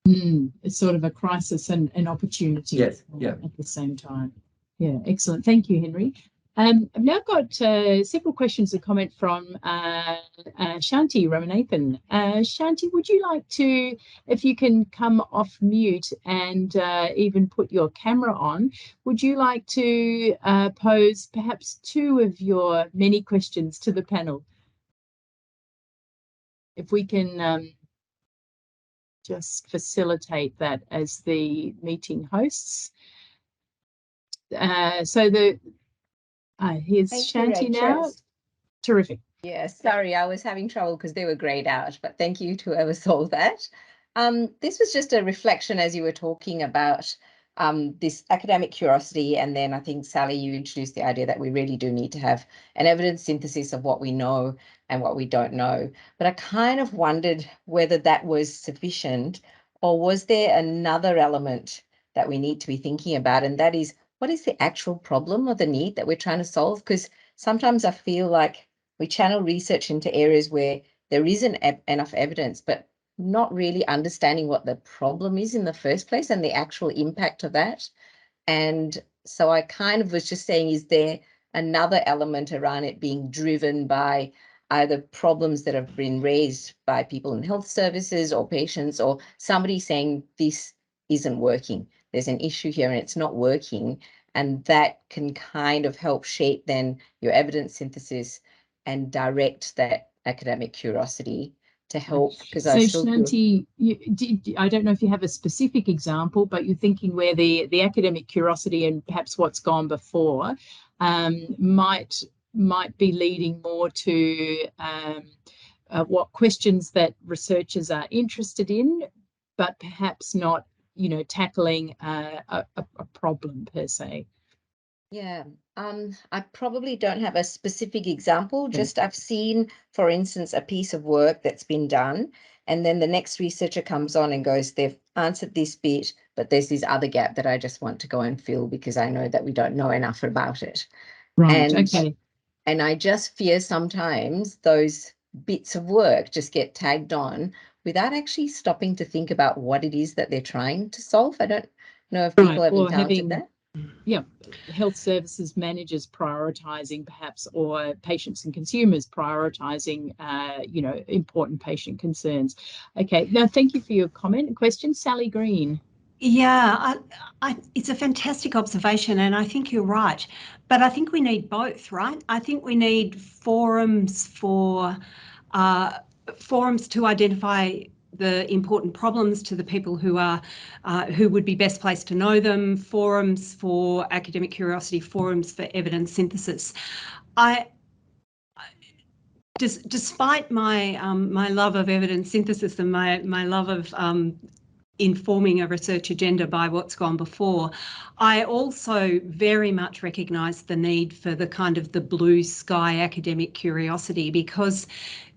It's sort of a crisis and an opportunity. Yes, at the same time. Yeah, excellent. Thank you, Henry. I've now got several questions and comment from Shanti Ramanathan. Shanti, would you like to, if you can come off mute and even put your camera on, would you like to pose perhaps two of your many questions to the panel? If we can just facilitate that as the meeting hosts. So here's Shanti now. Terrific. Yeah, sorry, I was having trouble because they were grayed out, but thank you to whoever solved that. This was just a reflection as you were talking about this academic curiosity, and then I think, Sally, you introduced the idea that we really do need to have an evidence synthesis of what we know and what we don't know. But I kind of wondered whether that was sufficient, or was there another element that we need to be thinking about, and that is, what is the actual problem or the need that we're trying to solve? Because sometimes I feel like we channel research into areas where there isn't enough evidence, but not really understanding what the problem is in the first place and the actual impact of that. And so I kind of was just saying, is there another element around it being driven by either problems that have been raised by people in health services or patients, or somebody saying this isn't working, there's an issue here and it's not working, and that can kind of help shape then your evidence synthesis and direct that academic curiosity to help, because So I still feel, Shanti, I don't know if you have a specific example, but you're thinking where the academic curiosity and perhaps what's gone before might be leading more to what questions that researchers are interested in, but perhaps not, tackling a problem per se. yeah. I probably don't have a specific example, just I've seen, for instance, a piece of work that's been done, and then the next researcher comes on and goes, they've answered this bit, but there's this other gap that I just want to go and fill because I know that we don't know enough about it. Right, And, okay. and I just fear sometimes those bits of work just get tagged on without actually stopping to think about what it is that they're trying to solve. I don't know if people have encountered that. Yeah, health services managers prioritising perhaps, or patients and consumers prioritising, important patient concerns. Okay, now thank you for your comment and question. Sally Green. Yeah, it's a fantastic observation, and I think you're right. But I think we need both, right? I think we need forums to identify the important problems to the people who would be best placed to know them, forums for academic curiosity, forums for evidence synthesis. Despite my my love of evidence synthesis and my love of informing a research agenda by what's gone before, I also very much recognise the need for the kind of the blue sky academic curiosity, because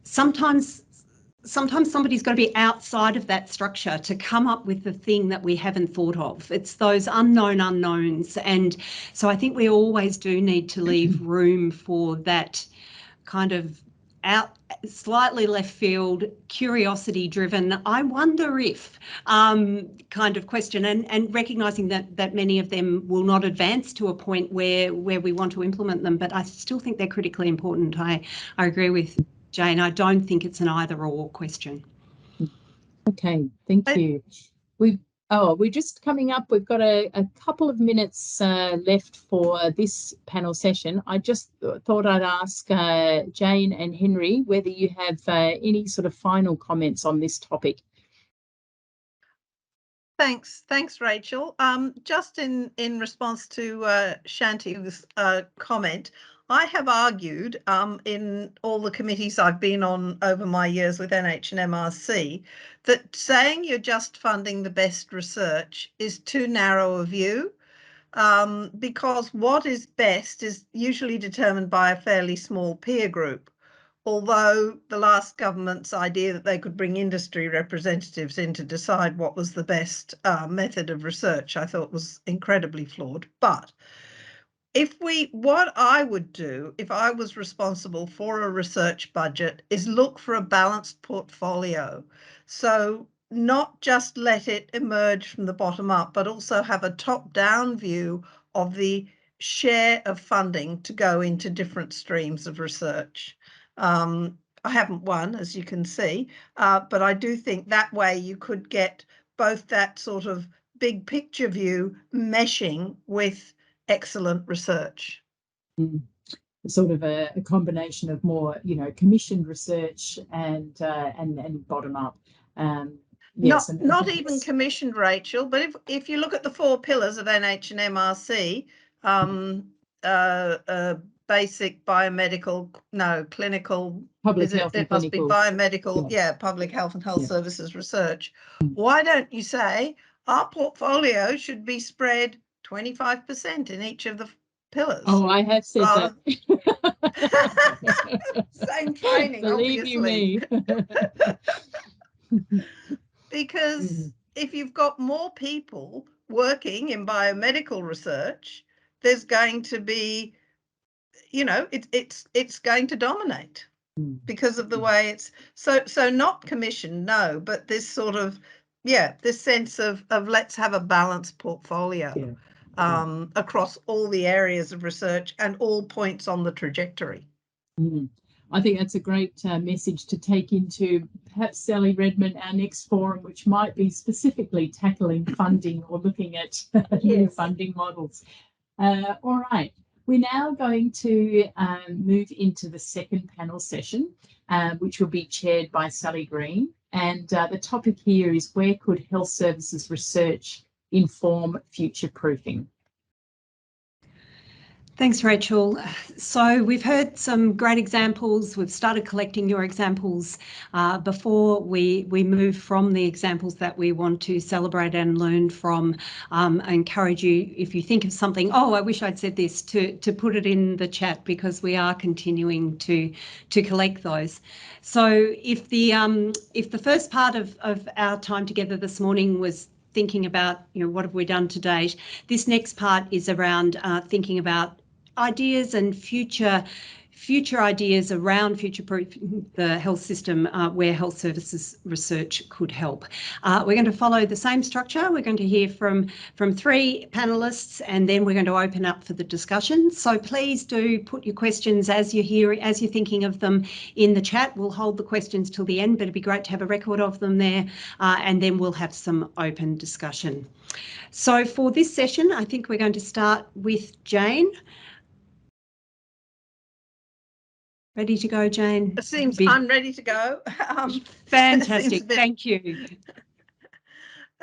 sometimes somebody's got to be outside of that structure to come up with the thing that we haven't thought of. It's those unknown unknowns. And so I think we always do need to leave room for that kind of slightly left field, curiosity driven, I wonder if kind of question, and recognising that many of them will not advance to a point where we want to implement them, but I still think they're critically important. I agree with Jane. I don't think it's an either or question. Okay, thank you. We're just coming up. We've got a couple of minutes left for this panel session. I just thought I'd ask Jane and Henry whether you have any sort of final comments on this topic. Thanks, Rachel. Just in response to Shanti's comment, I have argued in all the committees I've been on over my years with NH and MRC that saying you're just funding the best research is too narrow a view, because what is best is usually determined by a fairly small peer group. Although the last government's idea that they could bring industry representatives in to decide what was the best method of research, I thought was incredibly flawed. But what I would do if I was responsible for a research budget is look for a balanced portfolio. So not just let it emerge from the bottom up, but also have a top-down view of the share of funding to go into different streams of research. I haven't won, as you can see, but I do think that way you could get both that sort of big picture view meshing with excellent research. Sort of a combination of more, commissioned research and bottom up. Yes, not even commissioned, Rachel, but if you look at the 4 pillars of NH and MRC, basic biomedical, clinical, public health, it must be biomedical, public health and health services research. Why don't you say our portfolio should be spread 25% in each of the pillars? Oh, I have said that. Same training, believe obviously. You me. Because if you've got more people working in biomedical research, there's going to be, it's going to dominate because of the way it's so not commissioned, no, but this sort of, this sense of let's have a balanced portfolio across all the areas of research and all points on the trajectory. I think that's a great message to take into perhaps Sally Redmond, our next forum, which might be specifically tackling funding or looking at new funding models. All right. We're now going to move into the second panel session, which will be chaired by Sally Green. And the topic here is, where could health services research inform future proofing? Thanks, Rachel. So we've heard some great examples. We've started collecting your examples. Before we move from the examples that we want to celebrate and learn from, I encourage you, if you think of something, oh, I wish I'd said this, to put it in the chat, because we are continuing to collect those. So if the first part of our time together this morning was thinking about, what have we done to date, this next part is around thinking about ideas and future ideas around future-proofing the health system, where health services research could help. We're going to follow the same structure. We're going to hear from three panelists, and then we're going to open up for the discussion. So please do put your questions as you're thinking of them in the chat. We'll hold the questions till the end, but it'd be great to have a record of them there, and then we'll have some open discussion. So for this session, I think we're going to start with Jane. Ready to go, Jane? It seems I'm ready to go. Fantastic. Thank you.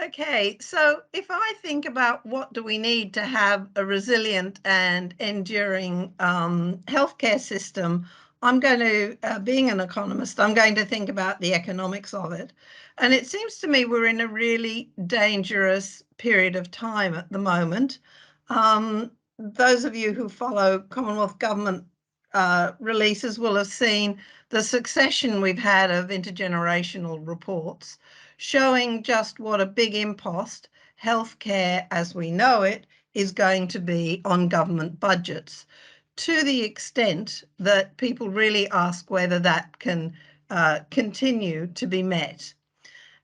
Okay, so if I think about what do we need to have a resilient and enduring healthcare system, I'm going to, being an economist, I'm going to think about the economics of it. And it seems to me we're in a really dangerous period of time at the moment. Those of you who follow Commonwealth Government releases will have seen the succession we've had of intergenerational reports showing just what a big impost healthcare as we know it is going to be on government budgets, to the extent that people really ask whether that can continue to be met.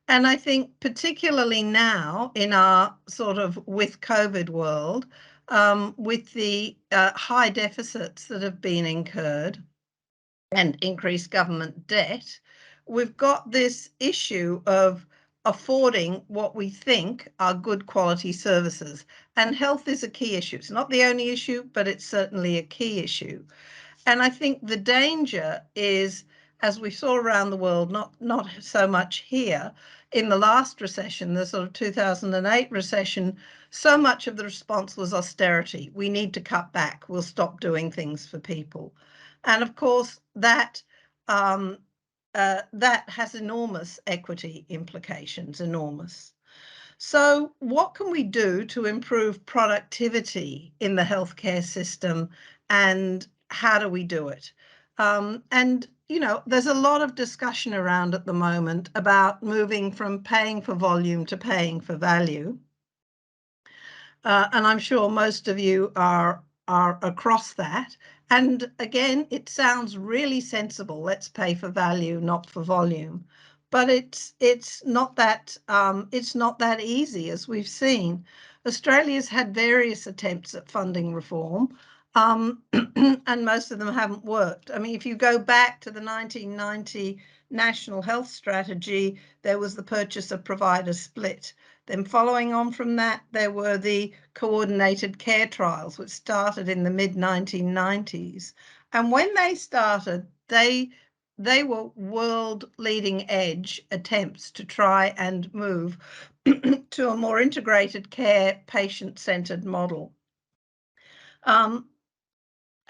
And I think particularly now in our sort of with COVID world, with the high deficits that have been incurred and increased government debt, we've got this issue of affording what we think are good quality services. And health is a key issue. It's not the only issue, but it's certainly a key issue. And I think the danger is, as we saw around the world, not so much here, in the last recession, the sort of 2008 recession, so much of the response was austerity. We need to cut back. We'll stop doing things for people. And of course, that has enormous equity implications, enormous. So what can we do to improve productivity in the healthcare system, and how do we do it? And, there's a lot of discussion around at the moment about moving from paying for volume to paying for value. And I'm sure most of you are across that. And again, it sounds really sensible. Let's pay for value, not for volume. But it's not that easy, as we've seen. Australia's had various attempts at funding reform, and most of them haven't worked. I mean, if you go back to the 1990 National Health Strategy, there was the purchase of provider split. Then following on from that, there were the coordinated care trials, which started in the mid-1990s. And when they started, they were world leading edge attempts to try and move to a more integrated care, patient-centered model.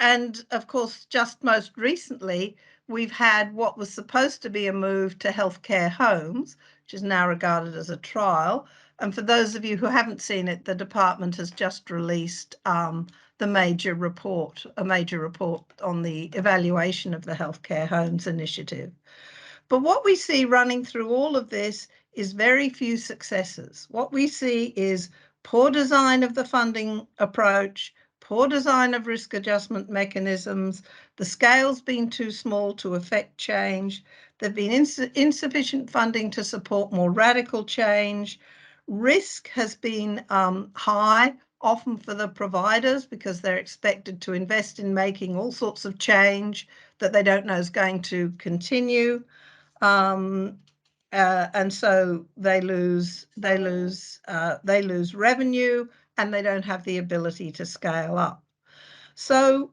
And of course, just most recently, we've had what was supposed to be a move to healthcare homes, which is now regarded as a trial. And for those of you who haven't seen it, the department has just released a major report on the evaluation of the healthcare homes initiative. But what we see running through all of this is very few successes. What we see is poor design of the funding approach, poor design of risk adjustment mechanisms, the scale's been too small to affect change, there've been insufficient funding to support more radical change, risk has been high, often for the providers, because they're expected to invest in making all sorts of change that they don't know is going to continue. And so they lose revenue, and they don't have the ability to scale up. So,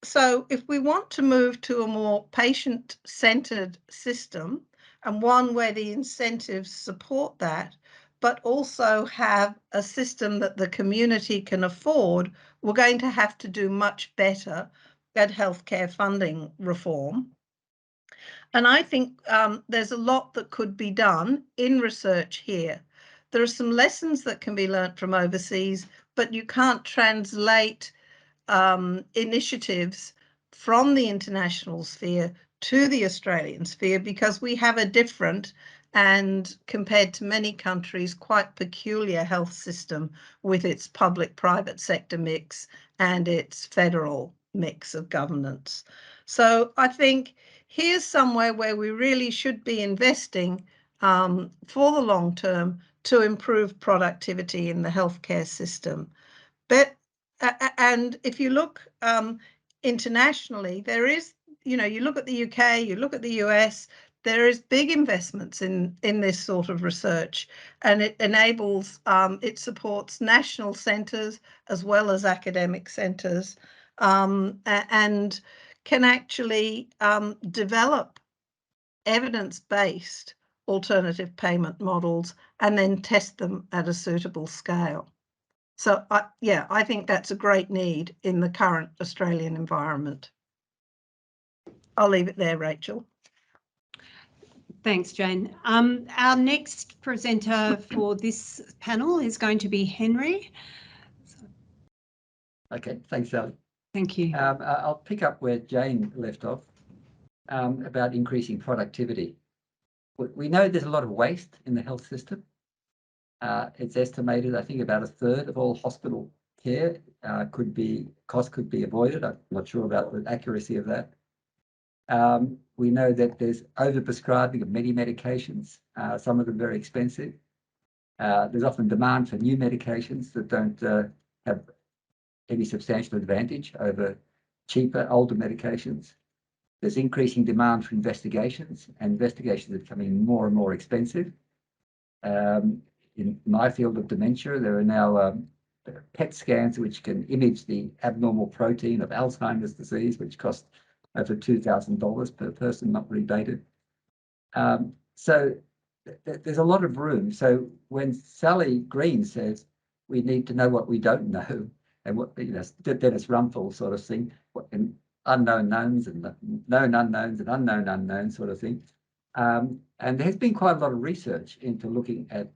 so if we want to move to a more patient-centered system, and one where the incentives support that, but also have a system that the community can afford, we're going to have to do much better at healthcare funding reform. And I think there's a lot that could be done in research here. There are some lessons that can be learnt from overseas, but you can't translate initiatives from the international sphere to the Australian sphere because we have a different and, compared to many countries, quite peculiar health system with its public-private sector mix and its federal mix of governance. So I think here's somewhere where we really should be investing for the long term to improve productivity in the healthcare system. But and if you look internationally, there is, you look at the UK, you look at the US, there is big investments in this sort of research, and it enables, it supports national centres as well as academic centres, and can actually develop evidence-based alternative payment models and then test them at a suitable scale. So yeah, I think that's a great need in the current Australian environment. I'll leave it there, Rachel. Thanks, Jane. Our next presenter for this panel is going to be Henry. Okay, thanks, Sally. Thank you. I'll pick up where Jane left off about increasing productivity. We know there's a lot of waste in the health system. It's estimated, I think, about a third of all hospital care could be avoided. I'm not sure about the accuracy of that. We know that there's overprescribing of many medications, some of them very expensive. There's often demand for new medications that don't have any substantial advantage over cheaper, older medications. There's increasing demand for investigations, and investigations are becoming more and more expensive. In my field of dementia, there are now PET scans which can image the abnormal protein of Alzheimer's disease, which cost over $2,000 per person, not rebated. So there's a lot of room. So when Sally Green says we need to know what we don't know, and what, Dennis Rumpel sort of thing, and unknown knowns and known unknowns and unknown unknowns sort of thing. And there has been quite a lot of research into looking at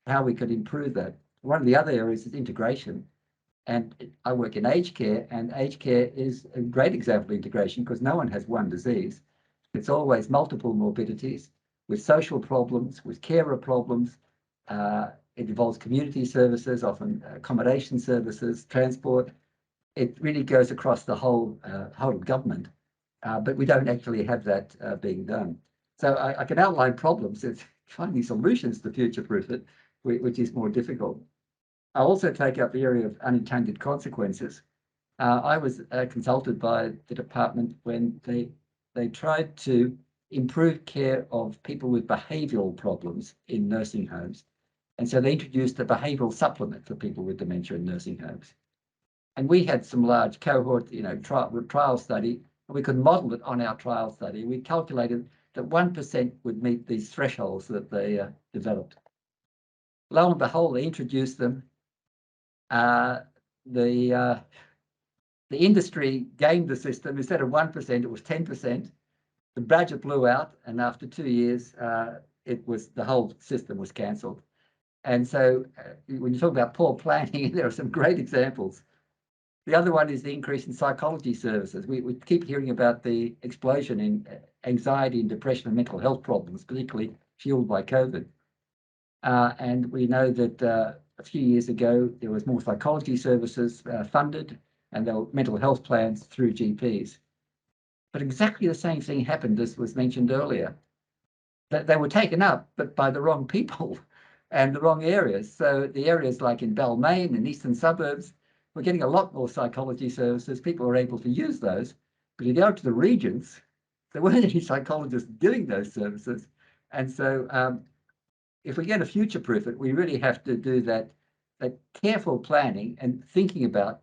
how we could improve that. One of the other areas is integration. And I work in aged care, and aged care is a great example of integration because no one has one disease. It's always multiple morbidities with social problems, with carer problems. It involves community services, often accommodation services, transport. It really goes across the whole of government, but we don't actually have that being done. So I can outline problems. It's finding solutions to future-proof it, which is more difficult. I also take up the area of unintended consequences. I was consulted by the department when they tried to improve care of people with behavioural problems in nursing homes. And so they introduced a behavioural supplement for people with dementia in nursing homes. And we had some large cohort, trial study, and we could model it on our trial study. We calculated that 1% would meet these thresholds that they developed. Lo and behold, they introduced them. The industry gamed the system. Instead of 1%, it was 10%. The budget blew out, and after 2 years, the whole system was cancelled. And so, when you talk about poor planning, there are some great examples. The other one is the increase in psychology services. We keep hearing about the explosion in anxiety and depression and mental health problems, particularly fueled by COVID. And we know that a few years ago, there was more psychology services funded, and there were mental health plans through GPs. But exactly the same thing happened, as was mentioned earlier. That they were taken up, but by the wrong people and the wrong areas. So the areas like in Balmain and eastern suburbs, we're getting a lot more psychology services. People are able to use those. But you go to the regions, there weren't any psychologists doing those services. And so if we're going to future-proof it, we really have to do that careful planning and thinking about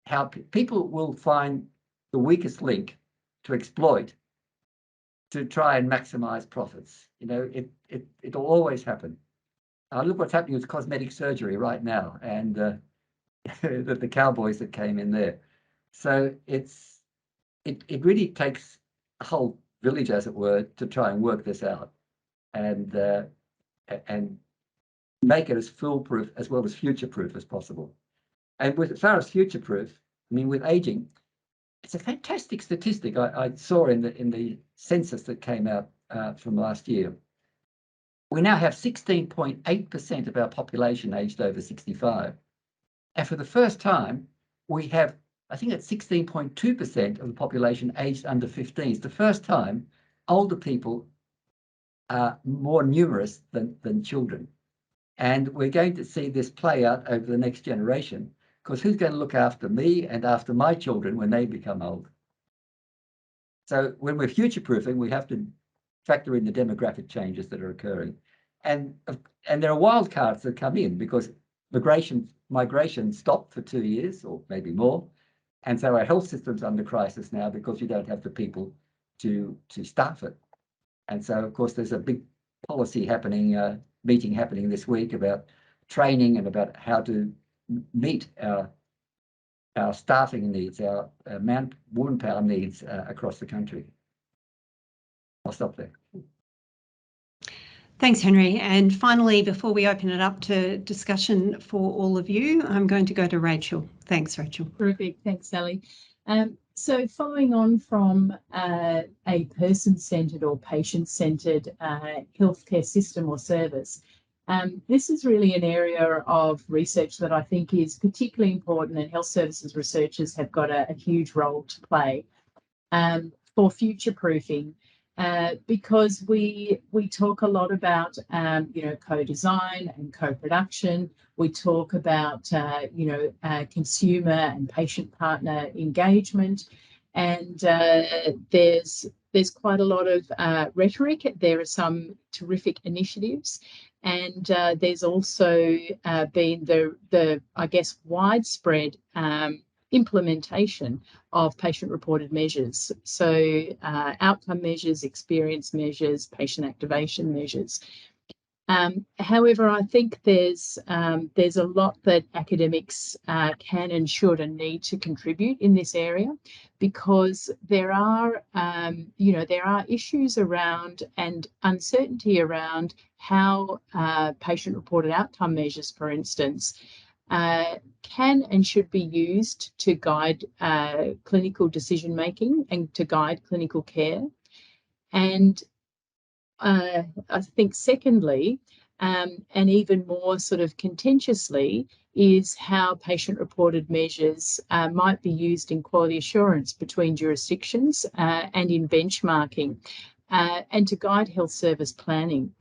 how people will find the weakest link to exploit to try and maximize profits. You know, it'll always happen. Look what's happening with cosmetic surgery right now, and the cowboys that came in there. So it really takes a whole village, as it were, to try and work this out and make it as foolproof as well as future-proof as possible. And as far as future-proof, I mean, with aging, it's a fantastic statistic I saw in the census that came out from last year. We now have 16.8% of our population aged over 65. And for the first time, we have, I think it's 16.2% of the population aged under 15. It's the first time older people are more numerous than children. And we're going to see this play out over the next generation, because who's going to look after me and after my children when they become old? So when we're future-proofing, we have to factor in the demographic changes that are occurring. And there are wild cards that come in, because migration stopped for 2 years or maybe more. And so our health system's under crisis now because you don't have the people to staff it. And so, of course, there's a big policy meeting happening this week about training and about how to meet our staffing needs, our manpower needs across the country. I'll stop there. Thanks, Henry. And finally, before we open it up to discussion for all of you, I'm going to go to Rachel. Thanks, Rachel. Terrific. Thanks, Sally. So following on from a person-centred or patient-centred healthcare system or service, this is really an area of research that I think is particularly important, and health services researchers have got a huge role to play for future-proofing. Because we talk a lot about co-design and co-production. We talk about consumer and patient partner engagement, and there's quite a lot of rhetoric. There are some terrific initiatives, and there's also been the I guess widespread implementation of patient-reported measures, so outcome measures, experience measures, patient activation measures. However, I think there's a lot that academics can and should and need to contribute in this area, because there are issues around and uncertainty around how patient-reported outcome measures, for instance, can and should be used to guide clinical decision making and to guide clinical care. And I think secondly, and even more sort of contentiously, is how patient-reported measures might be used in quality assurance between jurisdictions and in benchmarking and to guide health service planning.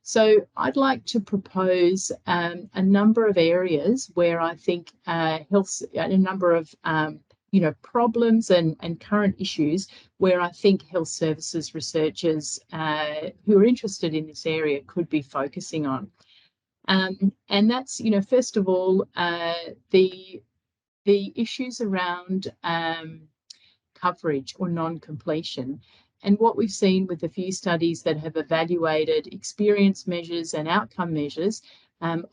So I'd like to propose a number of areas where I think a number of problems and current issues where I think health services researchers who are interested in this area could be focusing on. And that's, first of all, the issues around coverage or non-completion. And what we've seen with a few studies that have evaluated experience measures and outcome measures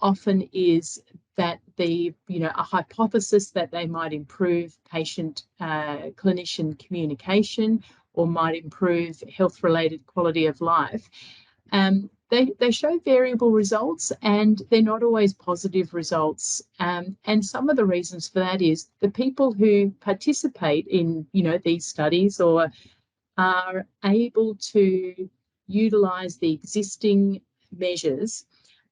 often is that a hypothesis that they might improve patient clinician communication or might improve health-related quality of life. They show variable results, and they're not always positive results. And some of the reasons for that is the people who participate in these studies or are able to utilise the existing measures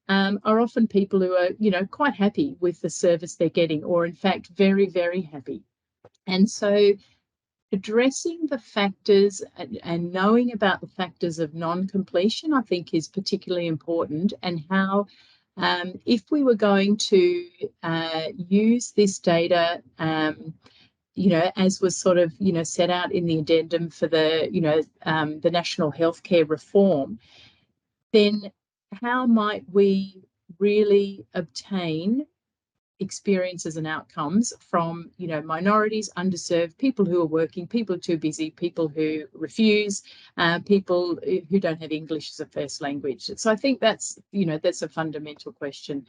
are often people who are, quite happy with the service they're getting, or in fact, very, very happy. And so addressing the factors and knowing about the factors of non-completion, I think, is particularly important, and how if we were going to use this data as was sort of, set out in the addendum for the national healthcare reform, then how might we really obtain experiences and outcomes from, you know, minorities, underserved, people who are working, people who are too busy, people who refuse, people who don't have English as a first language. So I think that's, you know, that's a fundamental question.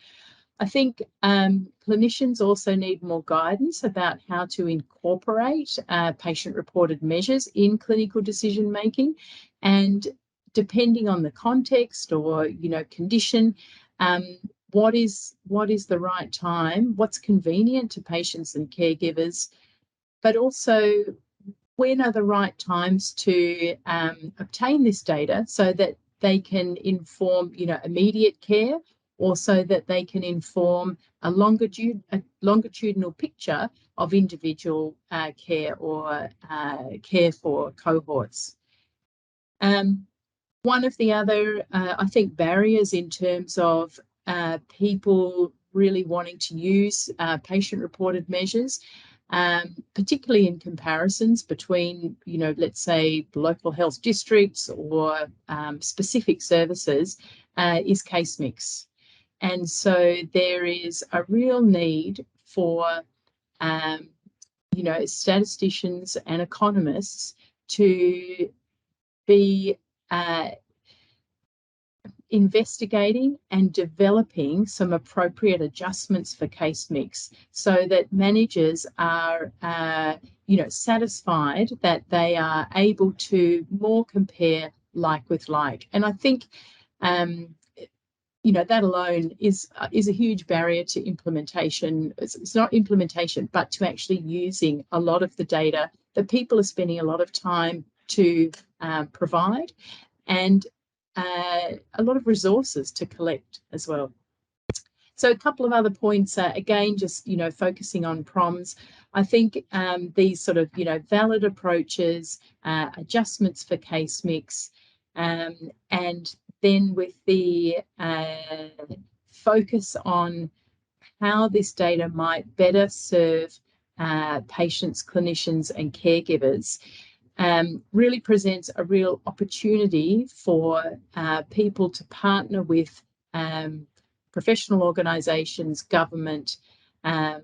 I think clinicians also need more guidance about how to incorporate patient-reported measures in clinical decision-making, and depending on the context or, you know, condition, what is the right time, what's convenient to patients and caregivers, but also when are the right times to obtain this data so that they can inform, you know, immediate care, or so that they can inform a longitudinal picture of individual care or care for cohorts. One of the other, I think, barriers in terms of people really wanting to use patient-reported measures, particularly in comparisons between, you know, let's say local health districts or specific services, is case mix. And so there is a real need for, you know, statisticians and economists to be investigating and developing some appropriate adjustments for case mix so that managers are, you know, satisfied that they are able to more compare like with like. And I think, you know, that alone is a huge barrier to implementation. It's not implementation, but to actually using a lot of the data that people are spending a lot of time to provide, and a lot of resources to collect as well. So a couple of other points, again, just, you know, focusing on PROMs. I think these sort of, you know, valid approaches, adjustments for case mix, and then with the focus on how this data might better serve patients, clinicians, and caregivers, really presents a real opportunity for people to partner with professional organisations, government, you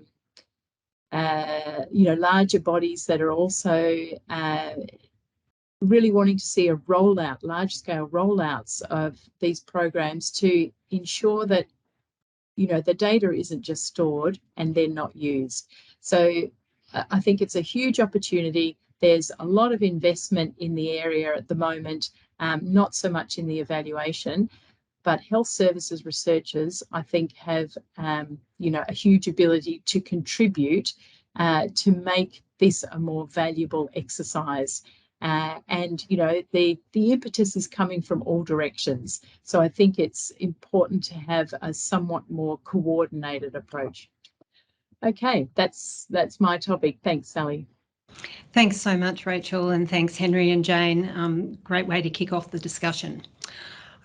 know, larger bodies that are also really wanting to see a rollout, large-scale rollouts of these programs to ensure that, you know, the data isn't just stored and then not used. So I think it's a huge opportunity. There's a lot of investment in the area at the moment, not so much in the evaluation, but health services researchers, I think, have, you know, a huge ability to contribute to make this a more valuable exercise. And, you know, the impetus is coming from all directions. So I think it's important to have a somewhat more coordinated approach. Okay, that's my topic. Thanks, Sally. Thanks so much, Rachel, and thanks, Henry and Jane. Great way to kick off the discussion.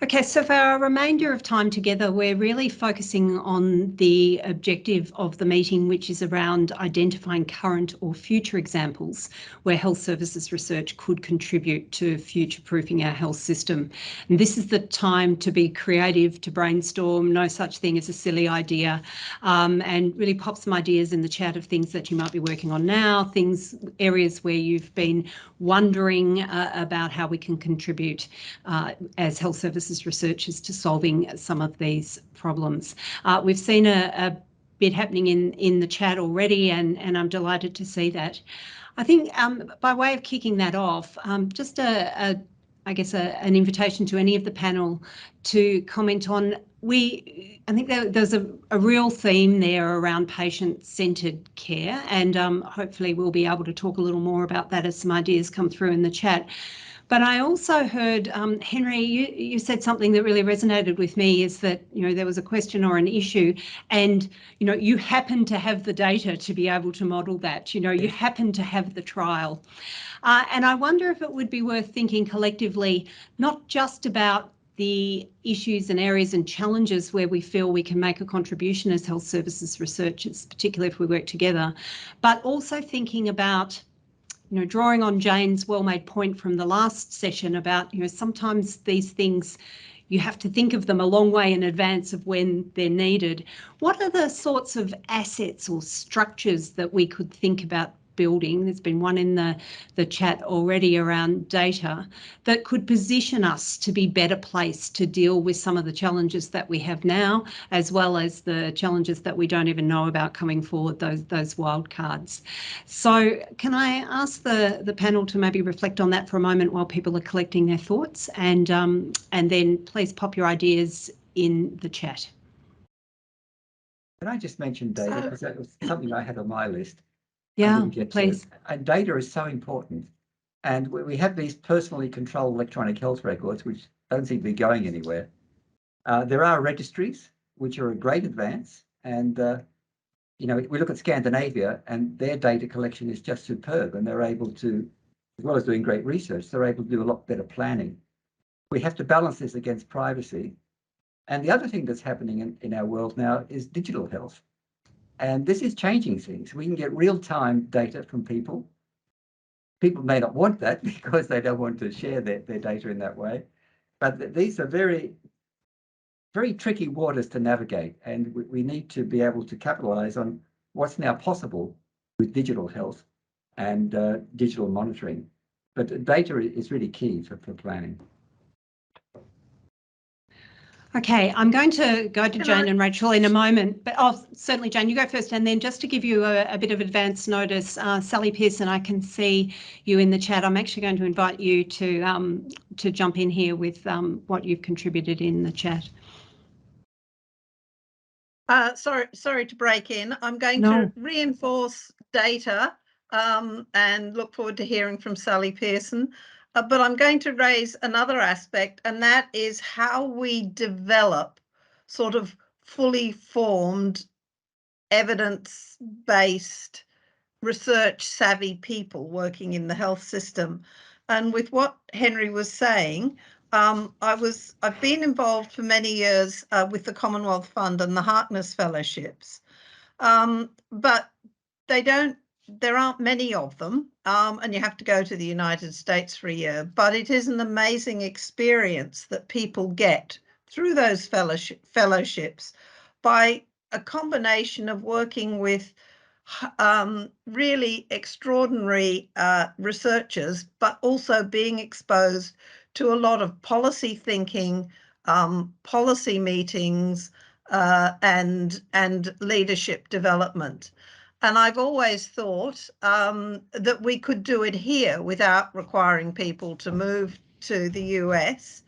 Okay, so for our remainder of time together, we're really focusing on the objective of the meeting, which is around identifying current or future examples where health services research could contribute to future-proofing our health system. And this is the time to be creative, to brainstorm, no such thing as a silly idea, and really pop some ideas in the chat of things that you might be working on now, areas where you've been wondering about how we can contribute as health services researchers to solving some of these problems. We've seen a bit happening in the chat already, and I'm delighted to see that. I think by way of kicking that off, just I guess an invitation to any of the panel to comment on, I think there's a real theme there around patient-centred care, and hopefully we'll be able to talk a little more about that as some ideas come through in the chat. But I also heard, Henry, you said something that really resonated with me, is that, you know, there was a question or an issue and, you know, you happen to have the data to be able to model that, you know, you happen to have the trial. And I wonder if it would be worth thinking collectively, not just about the issues and areas and challenges where we feel we can make a contribution as health services researchers, particularly if we work together, but also thinking about, you know, drawing on Jane's well-made point from the last session about, you know, sometimes these things, you have to think of them a long way in advance of when they're needed. What are the sorts of assets or structures that we could think about building? There's been one in the chat already around data that could position us to be better placed to deal with some of the challenges that we have now, as well as the challenges that we don't even know about coming forward, those wild cards. So can I ask the panel to maybe reflect on that for a moment while people are collecting their thoughts, and then please pop your ideas in the chat. Can I just mention data, because that was something I had on my list. Yeah, please. And data is so important. And we have these personally controlled electronic health records, which don't seem to be going anywhere. There are registries, which are a great advance. And, you know, we look at Scandinavia and their data collection is just superb. And they're able to, as well as doing great research, they're able to do a lot better planning. We have to balance this against privacy. And the other thing that's happening in our world now is digital health. And this is changing things. We can get real-time data from people. People may not want that because they don't want to share their data in that way. But these are very, very tricky waters to navigate. And we need to be able to capitalize on what's now possible with digital health and digital monitoring. But data is really key for planning. Okay, I'm going to go to Jane and Rachel in a moment, but certainly Jane, you go first. And then just to give you a bit of advance notice, Sally Pearson, I can see you in the chat. I'm actually going to invite you to jump in here with what you've contributed in the chat. Sorry to break in. I'm going to reinforce data and look forward to hearing from Sally Pearson. But I'm going to raise another aspect, and that is how we develop sort of fully formed, evidence-based, research-savvy people working in the health system. And with what Henry was saying, I've been involved for many years with the Commonwealth Fund and the Harkness Fellowships, but there aren't many of them, and you have to go to the United States for a year. But it is an amazing experience that people get through those fellowships by a combination of working with really extraordinary researchers, but also being exposed to a lot of policy thinking, policy meetings, and leadership development. And I've always thought that we could do it here without requiring people to move to the US.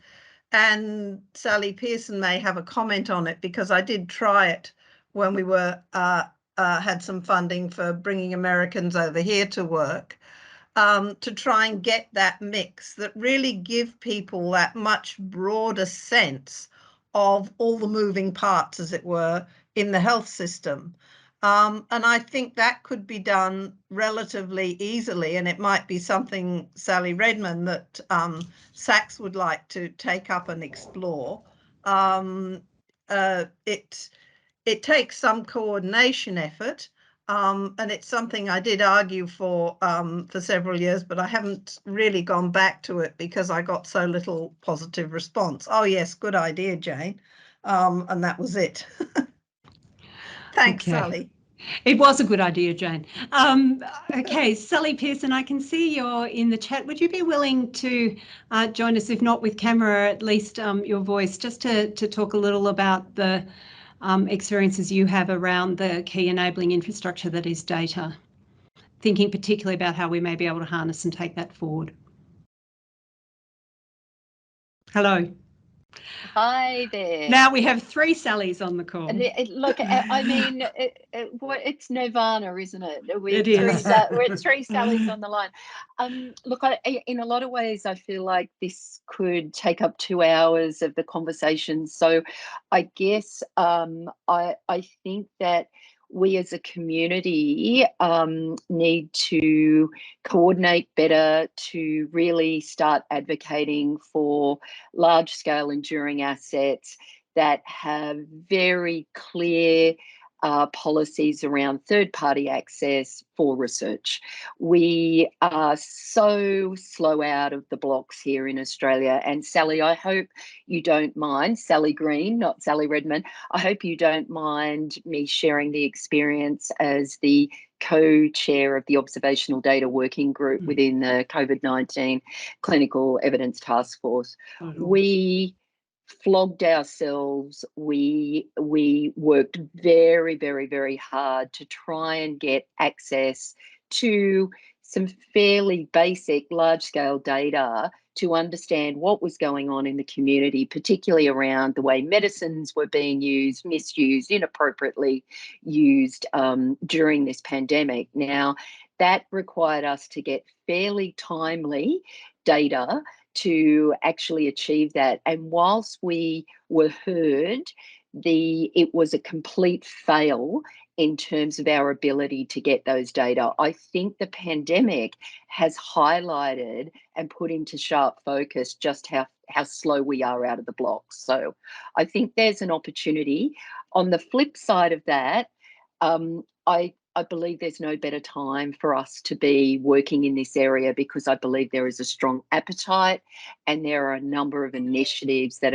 And Sally Pearson may have a comment on it, because I did try it when we were had some funding for bringing Americans over here to work, to try and get that mix that really give people that much broader sense of all the moving parts, as it were, in the health system. And I think that could be done relatively easily, and it might be something, Sally Redmond, that Sax would like to take up and explore. It takes some coordination effort, and it's something I did argue for several years, but I haven't really gone back to it because I got so little positive response. Oh yes, good idea, Jane. And that was it. Thanks, Sally. It was a good idea, Jane. Okay, Sally Pearson, I can see you're in the chat. Would you be willing to join us, if not with camera, at least your voice, just to talk a little about the experiences you have around the key enabling infrastructure that is data, thinking particularly about how we may be able to harness and take that forward? Hello. Hi there. Now we have 3 Sallys on the call. And look, I mean, it's nirvana, isn't it? It is. We're 3 Sallys on the line. Look, in a lot of ways, I feel like this could take up 2 hours of the conversation. So I guess I think that we as a community need to coordinate better to really start advocating for large-scale enduring assets that have very clear policies around third-party access for research. We are so slow out of the blocks here in Australia. And Sally, I hope you don't mind, Sally Green, not Sally Redmond, I hope you don't mind me sharing the experience as the co-chair of the Observational Data Working Group within the COVID-19 Clinical Evidence Task Force. We flogged ourselves. We worked very, very, very hard to try and get access to some fairly basic large-scale data to understand what was going on in the community, particularly around the way medicines were being used, misused, inappropriately used during this pandemic. Now, that required us to get fairly timely data to actually achieve that. And whilst we were heard, it was a complete fail in terms of our ability to get those data. I think the pandemic has highlighted and put into sharp focus just how slow we are out of the blocks. So I think there's an opportunity. On the flip side of that, I believe there's no better time for us to be working in this area, because I believe there is a strong appetite and there are a number of initiatives that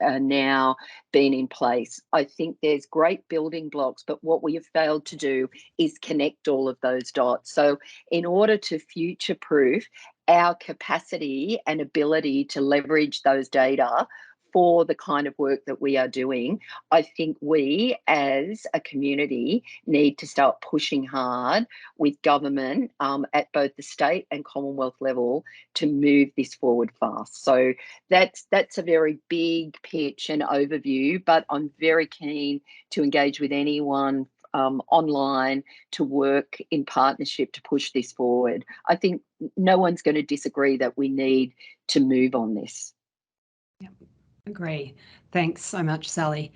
are now being in place. I think there's great building blocks, but what we have failed to do is connect all of those dots. So in order to future-proof our capacity and ability to leverage those data for the kind of work that we are doing, I think we as a community need to start pushing hard with government at both the state and Commonwealth level to move this forward fast. So that's a very big pitch and overview, but I'm very keen to engage with anyone online to work in partnership to push this forward. I think no one's going to disagree that we need to move on this. Yep. Agree. Thanks so much, Sally.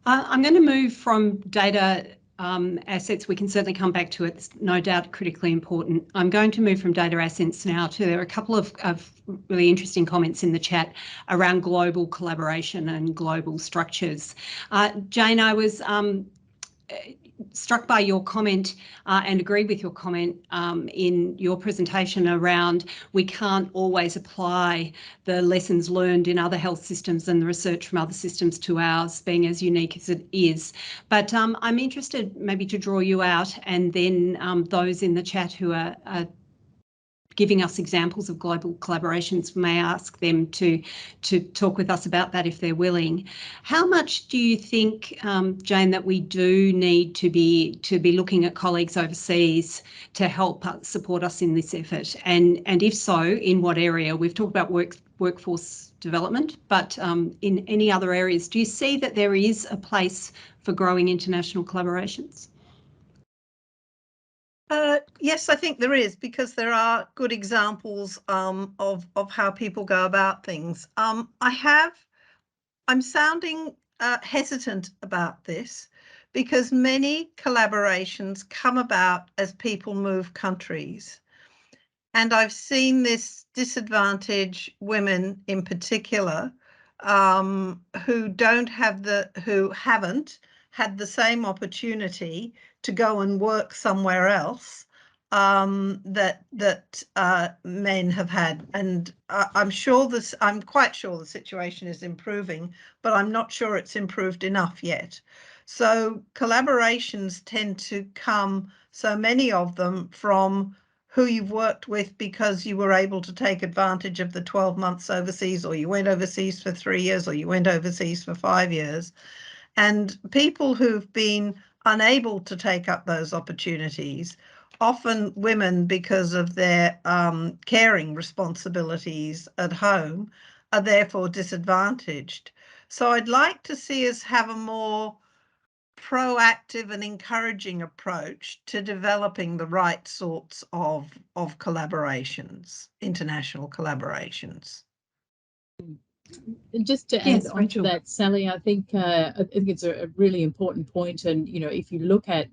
I'm going to move from data assets. We can certainly come back to it. It's no doubt critically important. I'm going to move from data assets now to, there are a couple of really interesting comments in the chat around global collaboration and global structures. Jane, I was struck by your comment and agree with your comment in your presentation around we can't always apply the lessons learned in other health systems and the research from other systems to ours, being as unique as it is. But I'm interested maybe to draw you out, and then those in the chat who are giving us examples of global collaborations, may ask them to talk with us about that if they're willing. How much do you think, Jane, that we do need to be looking at colleagues overseas to help support us in this effort? And if so, in what area? We've talked about workforce development, but in any other areas, do you see that there is a place for growing international collaborations? Yes, I think there is, because there are good examples of how people go about things. I'm sounding hesitant about this, because many collaborations come about as people move countries. And I've seen this disadvantage women in particular, who haven't had the same opportunity to go and work somewhere else that men have had. And I'm quite sure the situation is improving, but I'm not sure it's improved enough yet. So collaborations tend to come, so many of them, from who you've worked with because you were able to take advantage of the 12 months overseas, or you went overseas for 3 years, or you went overseas for 5 years. And people who've been unable to take up those opportunities, often women, because of their caring responsibilities at home, are therefore disadvantaged. So I'd like to see us have a more proactive and encouraging approach to developing the right sorts of collaborations, international collaborations. And just to Yes, add on to Rachel. that, Sally, I think it's a really important point. And, you know, if you look at,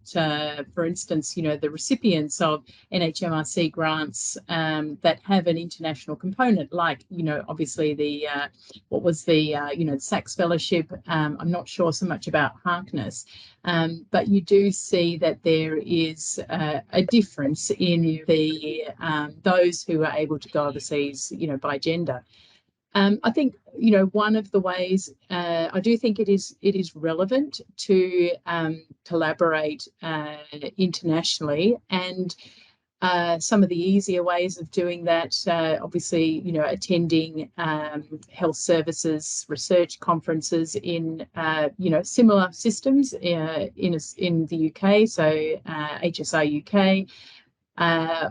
for instance, you know, the recipients of NHMRC grants that have an international component, like, you know, obviously the, what was the, you know, the Sax Fellowship. I'm not sure so much about Harkness, but you do see that there is a difference in the those who are able to go overseas, you know, by gender. I think, you know, one of the ways I do think it is relevant to collaborate internationally, and some of the easier ways of doing that, obviously, you know, attending health services research conferences in, you know, similar systems in the UK, so HSI UK.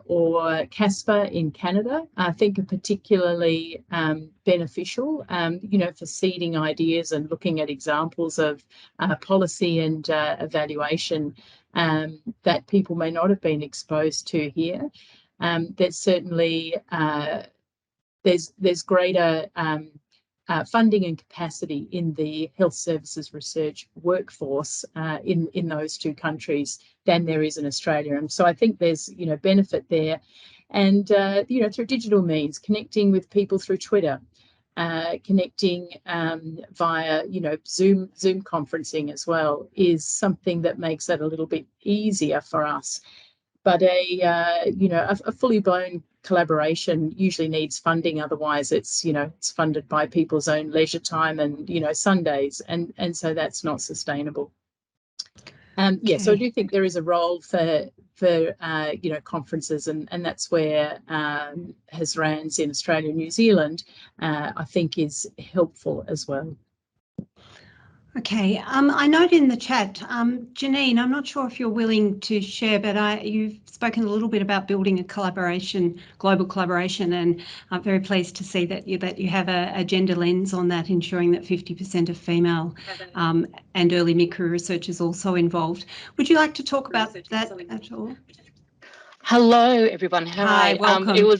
Or CASPA in Canada, I think are particularly beneficial, you know, for seeding ideas and looking at examples of policy and evaluation that people may not have been exposed to here. There's certainly there's greater funding and capacity in the health services research workforce in those two countries than there is in Australia. And so I think there's, you know, benefit there. And, you know, through digital means, connecting with people through Twitter, connecting via, you know, Zoom conferencing as well is something that makes that a little bit easier for us. But you know, a fully blown collaboration usually needs funding. Otherwise, it's, you know, it's funded by people's own leisure time and, you know, Sundays, and so that's not sustainable. Yeah, so I do think there is a role for you know, conferences, and that's where HASRANs in Australia and New Zealand I think is helpful as well. Okay, I note in the chat, Janine, I'm not sure if you're willing to share, but you've spoken a little bit about building a collaboration, global collaboration, and I'm very pleased to see that you have a gender lens on that, ensuring that 50% of female and early mid-career research is also involved. Would you like to talk about that at all? Hello, everyone. Hi, welcome.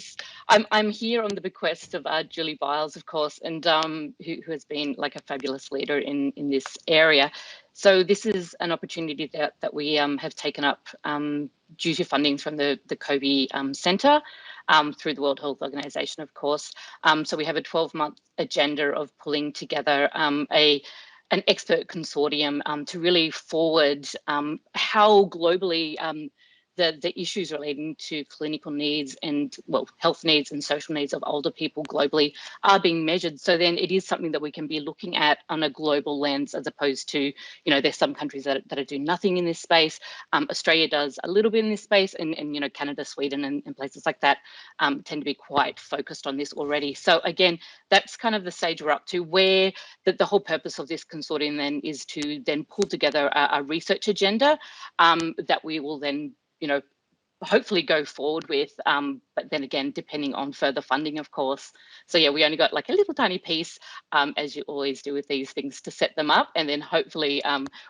I'm here on the bequest of Julie Biles, of course, and who has been like a fabulous leader in this area. So this is an opportunity that we have taken up due to funding from the COVID Centre through the World Health Organization, of course. So we have a 12-month agenda of pulling together an expert consortium to really forward how globally the issues relating to clinical needs and, well, health needs and social needs of older people globally are being measured. So then it is something that we can be looking at on a global lens, as opposed to, you know, there's some countries that are doing nothing in this space. Australia does a little bit in this space, and you know, Canada, Sweden, and places like that tend to be quite focused on this already. So again, that's kind of the stage we're up to, where the whole purpose of this consortium then is to then pull together a research agenda that we will then, you know, hopefully go forward with, but then again, depending on further funding, of course. So yeah, we only got like a little tiny piece, as you always do with these things, to set them up, and then hopefully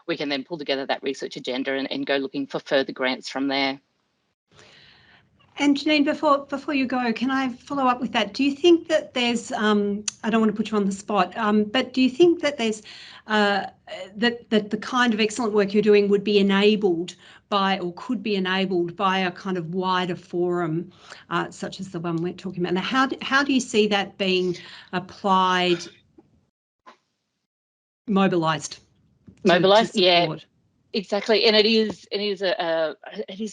we can then pull together that research agenda and go looking for further grants from there. And Janine, before you go, can I follow up with that? Do you think that there's, I don't want to put you on the spot, but do you think that there's, that the kind of excellent work you're doing would be enabled by, or could be enabled by, a kind of wider forum such as the one we're talking about? Now, how do you see that being applied, mobilised? Mobilised, yeah. Exactly, and it is a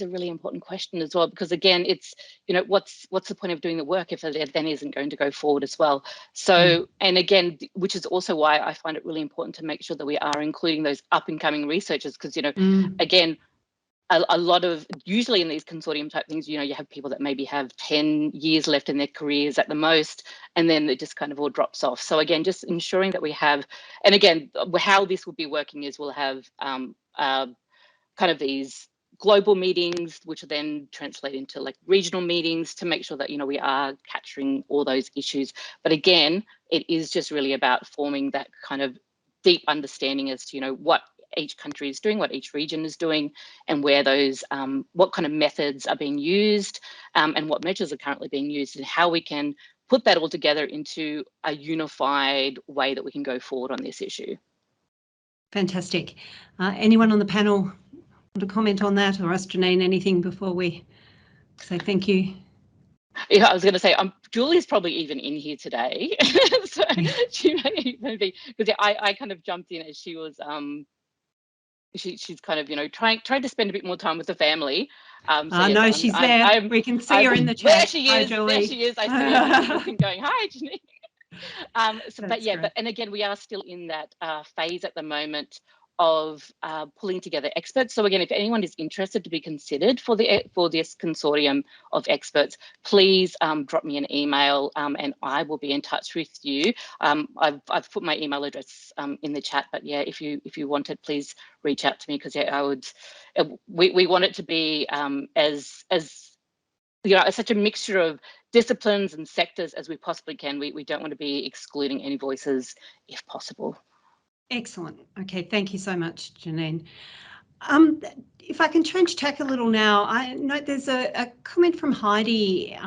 really important question as well, because again, it's, you know, what's the point of doing the work if it then isn't going to go forward as well? So, and again, which is also why I find it really important to make sure that we are including those up and coming researchers, because, you know, again, a lot of, usually in these consortium type things, you know, you have people that maybe have 10 years left in their careers at the most, and then it just kind of all drops off. So again, just ensuring that we have, and again, how this will be working is we'll have kind of these global meetings, which will then translate into like regional meetings, to make sure that, you know, we are capturing all those issues. But again, it is just really about forming that kind of deep understanding as to, you know, what each country is doing, what each region is doing, and where those, what kind of methods are being used, and what measures are currently being used, and how we can put that all together into a unified way that we can go forward on this issue. Fantastic. Anyone on the panel want to comment on that, or ask Janine anything before we say thank you? Yeah, I was going to say, Julie's probably even in here today, so she may even be, because I kind of jumped in as she was, she's kind of, you know, trying to spend a bit more time with the family. So yes, no, she's there. We can see her in the chat. There she Hi, is. Julie. There she is. I see her looking, going, hi, Janine. But yeah, great. but and again, we are still in that phase at the moment of pulling together experts. So again, if anyone is interested to be considered for this consortium of experts, please drop me an email and I will be in touch with you. I've put my email address in the chat, but yeah, if you wanted, please reach out to me, because yeah, I would. We want it to be as you know, such a mixture of disciplines and sectors as we possibly can. We don't want to be excluding any voices if possible. Excellent. Okay, thank you so much, Janine. If I can change tack a little now, I note there's a comment from Heidi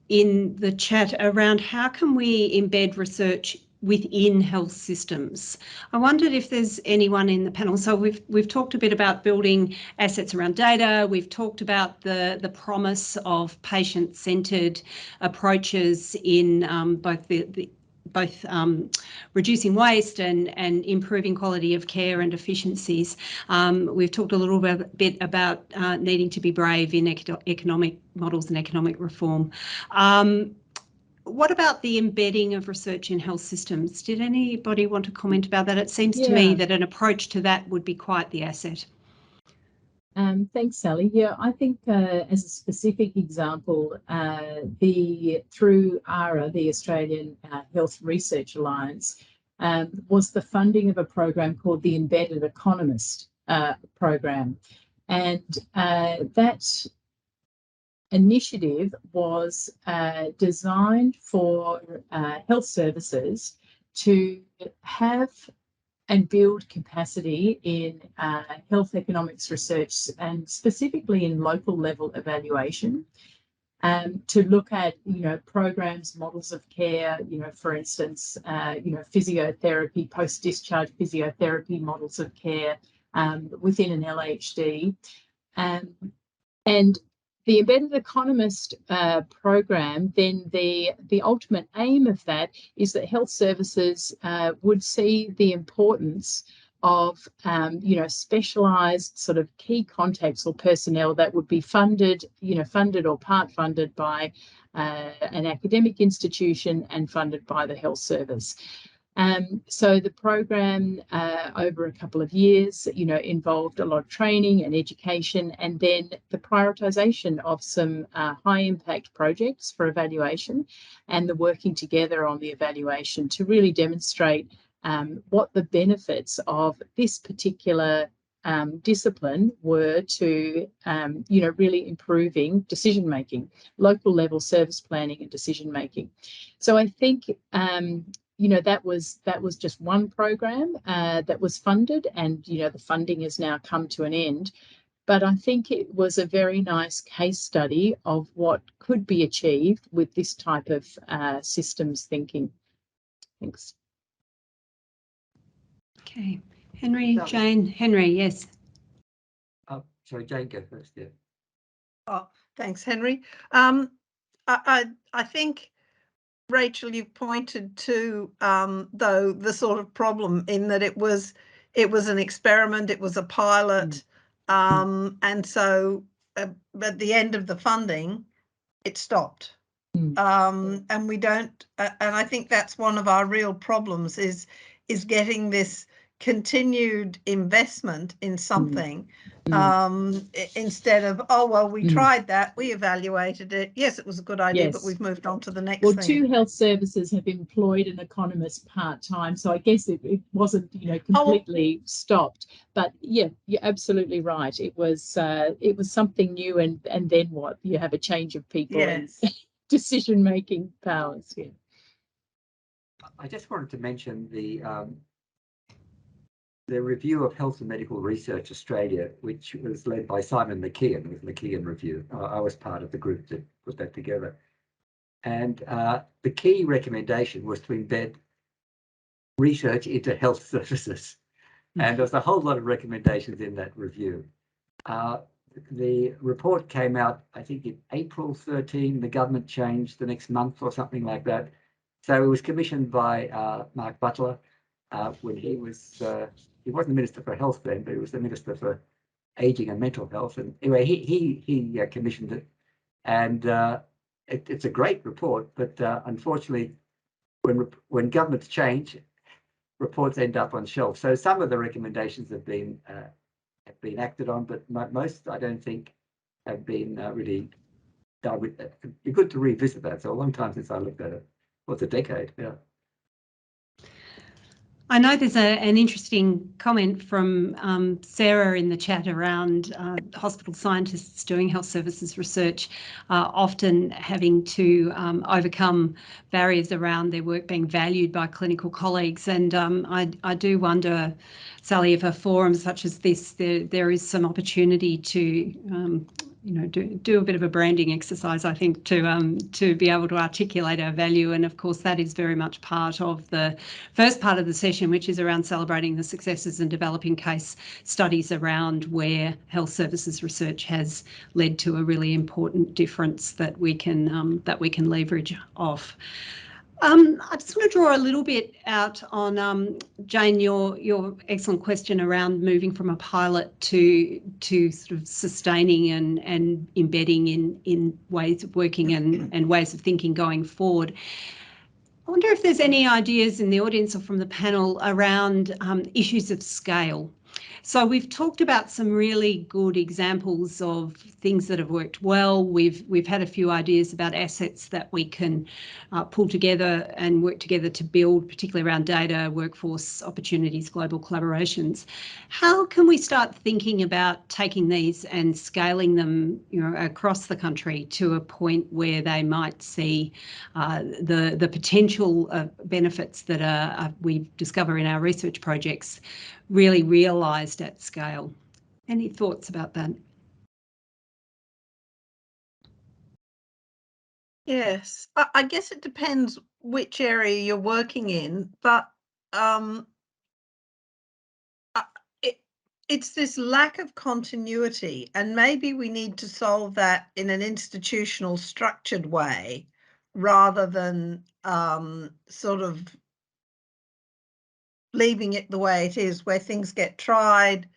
in the chat around how can we embed research within health systems. I wondered if there's anyone in the panel. So we've talked a bit about building assets around data. We've talked about the promise of patient-centered approaches in both reducing waste and improving quality of care and efficiencies. We've talked a little bit about needing to be brave in economic models and economic reform. What about the embedding of research in health systems? Did anybody want to comment about that? It seems to me that an approach to that would be quite the asset. Thanks, Sally. Yeah, I think as a specific example, through ARA, the Australian Health Research Alliance, was the funding of a program called the Embedded Economist program. And that initiative was designed for health services to have and build capacity in health economics research, and specifically in local level evaluation, to look at, you know, programs, models of care, you know, for instance, you know, physiotherapy, post-discharge physiotherapy models of care within an LHD. And the Embedded Economist program, then the ultimate aim of that is that health services would see the importance of, you know, specialised sort of key contacts or personnel that would be funded, you know, funded or part funded by an academic institution and funded by the health service. So the program over a couple of years, you know, involved a lot of training and education, and then the prioritisation of some high impact projects for evaluation, and the working together on the evaluation to really demonstrate what the benefits of this particular discipline were to, you know, really improving decision making, local level service planning and decision making. So I think you know, that was just one program that was funded, and, you know, the funding has now come to an end. But I think it was a very nice case study of what could be achieved with this type of systems thinking. Thanks. Okay, Henry, Jane, Henry, yes. Sorry, Jane, go first. Yeah. Oh, thanks, Henry. I think, Rachel, you pointed to though the sort of problem in that it was an experiment, it was a pilot, and so at the end of the funding, it stopped. And we don't, and I think that's one of our real problems is getting this continued investment in something instead of, oh, well, we tried that, we evaluated it, yes, it was a good idea, but we've moved on to the next thing. Well, 2 health services have employed an economist part-time, so I guess it wasn't, you know, completely stopped. But yeah, you're absolutely right. It was something new, and then what? You have a change of people and decision-making powers. Yeah. I just wanted to mention the review of Health and Medical Research Australia, which was led by Simon McKeon with McKeon Review. I was part of the group that put that together. And the key recommendation was to embed research into health services. And there's a whole lot of recommendations in that review. The report came out, I think, in April 13. The government changed the next month or something like that. So it was commissioned by Mark Butler when he wasn't the Minister for Health then, but he was the Minister for Aging and Mental Health. And anyway, he commissioned it, and it's a great report. But unfortunately, when governments change, reports end up on shelves. So some of the recommendations have been acted on, but most, I don't think, have been really done with that. It'd be good to revisit that. So a long time since I looked at it. Well, it's a decade, yeah. I know there's an interesting comment from Sarah in the chat around hospital scientists doing health services research, often having to overcome barriers around their work being valued by clinical colleagues. And I do wonder, Sally, if a forum such as this, there is some opportunity to do a bit of a branding exercise, I think, to be able to articulate our value. And of course, that is very much part of the first part of the session, which is around celebrating the successes and developing case studies around where health services research has led to a really important difference that we can leverage off. I just want to draw a little bit out on Jane, your excellent question around moving from a pilot to sort of sustaining and embedding in ways of working and ways of thinking going forward. I wonder if there's any ideas in the audience or from the panel around issues of scale. So we've talked about some really good examples of things that have worked well. We've had a few ideas about assets that we can pull together and work together to build, particularly around data, workforce opportunities, global collaborations. How can we start thinking about taking these and scaling them, across the country to a point where they might see the potential benefits that we discover in our research projects really realised at scale? Any thoughts about that? Yes, I guess it depends which area you're working in, but it's this lack of continuity, and maybe we need to solve that in an institutional structured way rather than sort of leaving it the way it is, where things get tried,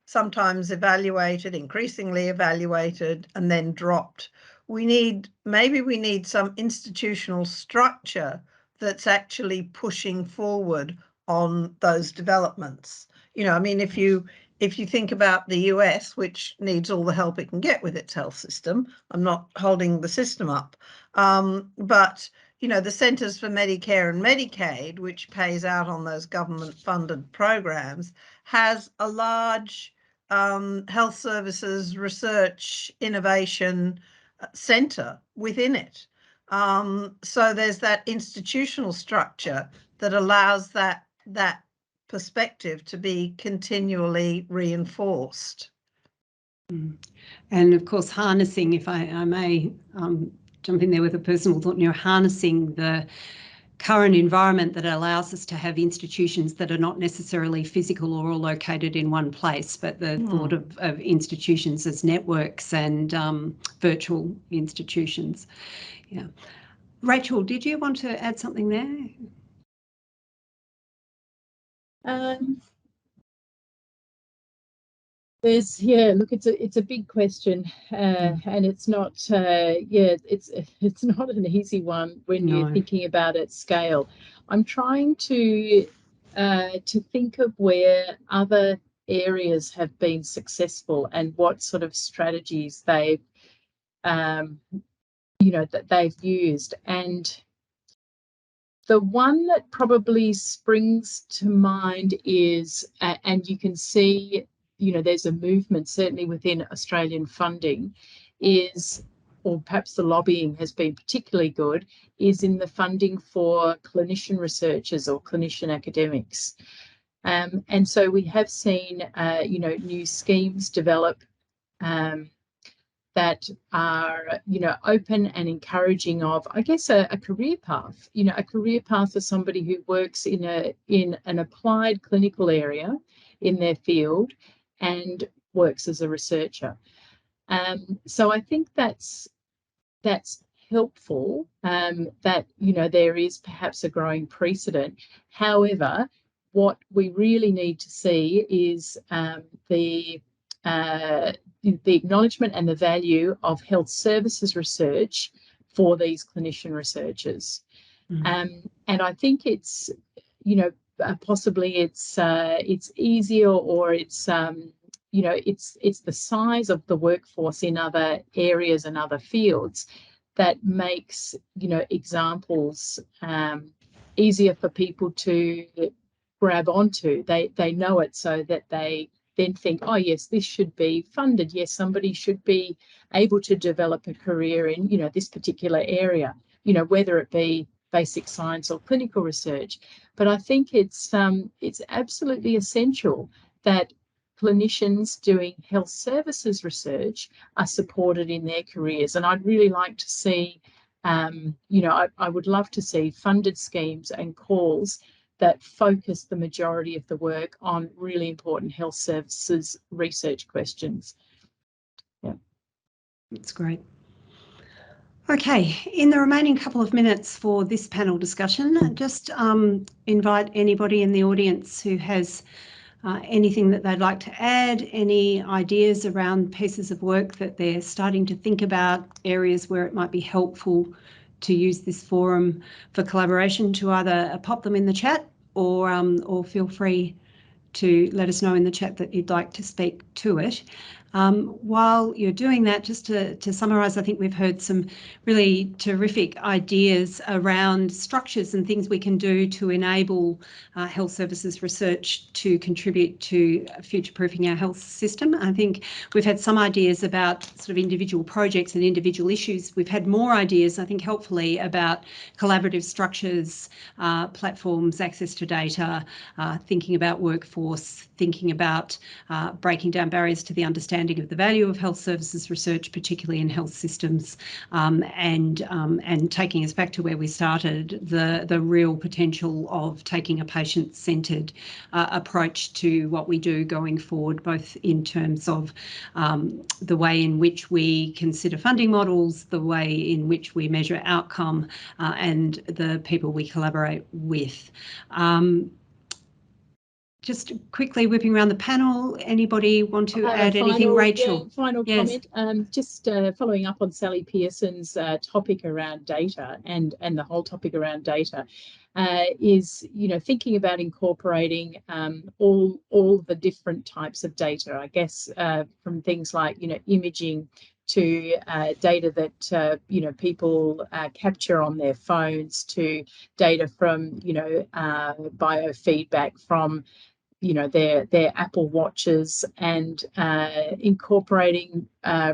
sometimes evaluated, increasingly evaluated, and then dropped. Maybe we need some institutional structure that's actually pushing forward on those developments. I mean, if you think about the US, which needs all the help it can get with its health system, I'm not holding the system up, but the Centers for Medicare and Medicaid, which pays out on those government-funded programs, has a large health services research innovation center within it. So there's that institutional structure that allows that perspective to be continually reinforced. And of course, harnessing, if I may jump in there with a personal thought, harnessing the current environment that allows us to have institutions that are not necessarily physical or all located in one place, but the thought of institutions as networks and virtual institutions. Yeah. Rachel, did you want to add something there? Look, it's a big question, and it's not it's not an easy one when you're thinking about its scale. I'm trying to think of where other areas have been successful and what sort of strategies they've that they've used. And the one that probably springs to mind is, and you can see, there's a movement certainly within Australian funding, or perhaps the lobbying has been particularly good, is in the funding for clinician researchers or clinician academics. And so we have seen, new schemes develop that are, open and encouraging of, I guess, a career path, a career path for somebody who works in an applied clinical area in their field and works as a researcher. So I think that's helpful, that, there is perhaps a growing precedent. However, what we really need to see is the acknowledgement and the value of health services research for these clinician researchers. And I think it's, possibly it's easier, or it's it's the size of the workforce in other areas and other fields that makes, examples easier for people to grab onto. They know it, so that they then think, oh yes, this should be funded. Yes, somebody should be able to develop a career in, this particular area, whether it be basic science or clinical research. But I think it's absolutely essential that clinicians doing health services research are supported in their careers. And I'd really like to see, I would love to see funded schemes and calls that focus the majority of the work on really important health services research questions. Yeah. That's great. Okay, in the remaining couple of minutes for this panel discussion, just invite anybody in the audience who has anything that they'd like to add, any ideas around pieces of work that they're starting to think about, areas where it might be helpful to use this forum for collaboration, to either pop them in the chat or feel free to let us know in the chat that you'd like to speak to it. While you're doing that, just to summarise, I think we've heard some really terrific ideas around structures and things we can do to enable health services research to contribute to future-proofing our health system. I think we've had some ideas about sort of individual projects and individual issues. We've had more ideas, I think, helpfully, about collaborative structures, platforms, access to data, thinking about workforce, thinking about breaking down barriers to the understanding of the value of health services research, particularly in health systems, and taking us back to where we started, the real potential of taking a patient-centred approach to what we do going forward, both in terms of the way in which we consider funding models, the way in which we measure outcome, and the people we collaborate with. Just quickly whipping around the panel, anybody want to add anything? Rachel? Final Yes. comment, just following up on Sally Pearson's topic around data and the whole topic around data, is, thinking about incorporating all the different types of data, I guess, from things like, imaging to data that, people capture on their phones, to data from, biofeedback from, their Apple Watches, and incorporating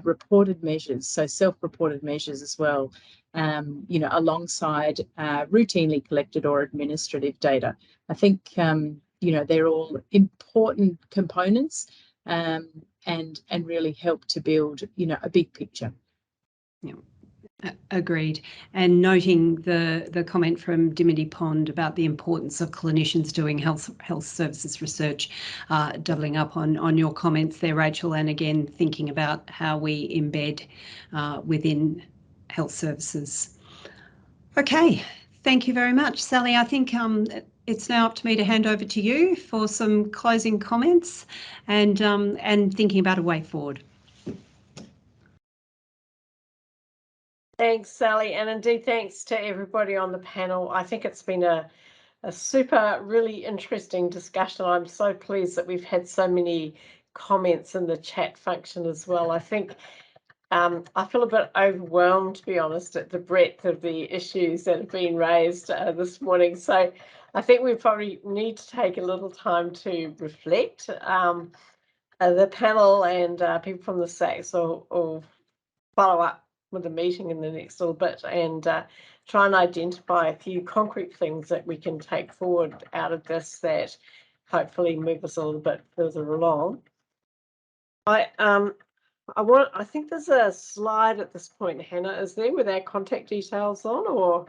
reported measures, so self-reported measures as well, alongside routinely collected or administrative data. I think, they're all important components, and really help to build, a big picture. Yeah. Agreed. And noting the comment from Dimity Pond about the importance of clinicians doing health services research, doubling up on your comments there, Rachel, and again thinking about how we embed within health services. Okay, thank you very much, Sally. I think it's now up to me to hand over to you for some closing comments and thinking about a way forward. Thanks, Sally, and indeed thanks to everybody on the panel. I think it's been a super, really interesting discussion. I'm so pleased that we've had so many comments in the chat function as well. I think I feel a bit overwhelmed, to be honest, at the breadth of the issues that have been raised this morning. So I think we probably need to take a little time to reflect. The panel and people from the Sax will follow up with the meeting in the next little bit and try and identify a few concrete things that we can take forward out of this that hopefully move us a little bit further along. I I think there's a slide at this point, Hannah, is there, with our contact details on, or?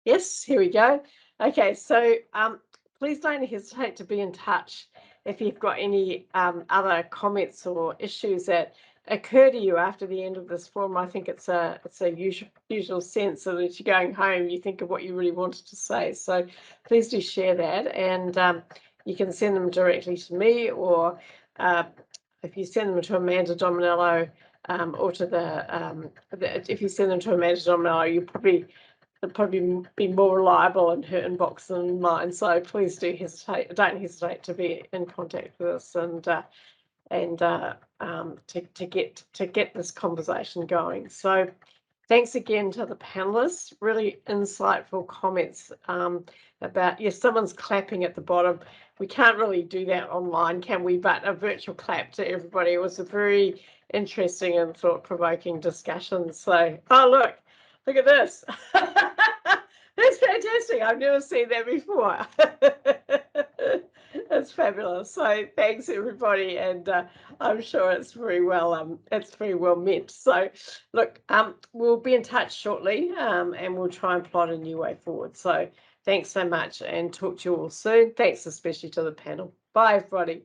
Yes, here we go. Okay, so please don't hesitate to be in touch if you've got any other comments or issues that occur to you after the end of this forum. I think it's a usual sense that as you're going home, you think of what you really wanted to say. So please do share that, and you can send them directly to me, or if you send them to Amanda Dominello, or to if you send them to Amanda Dominello, it'll probably be more reliable in her inbox than mine. So please don't hesitate to be in contact with us and to get this conversation going. So thanks again to the panelists. Really insightful comments about, yes, someone's clapping at the bottom. We can't really do that online, can we? But a virtual clap to everybody. It was a very interesting and thought-provoking discussion. So, oh, look at this. That's fantastic. I've never seen that before. That's fabulous. So thanks everybody, and I'm sure it's very well meant. So look, we'll be in touch shortly, and we'll try and plot a new way forward. So thanks so much, and talk to you all soon. Thanks especially to the panel. Bye everybody.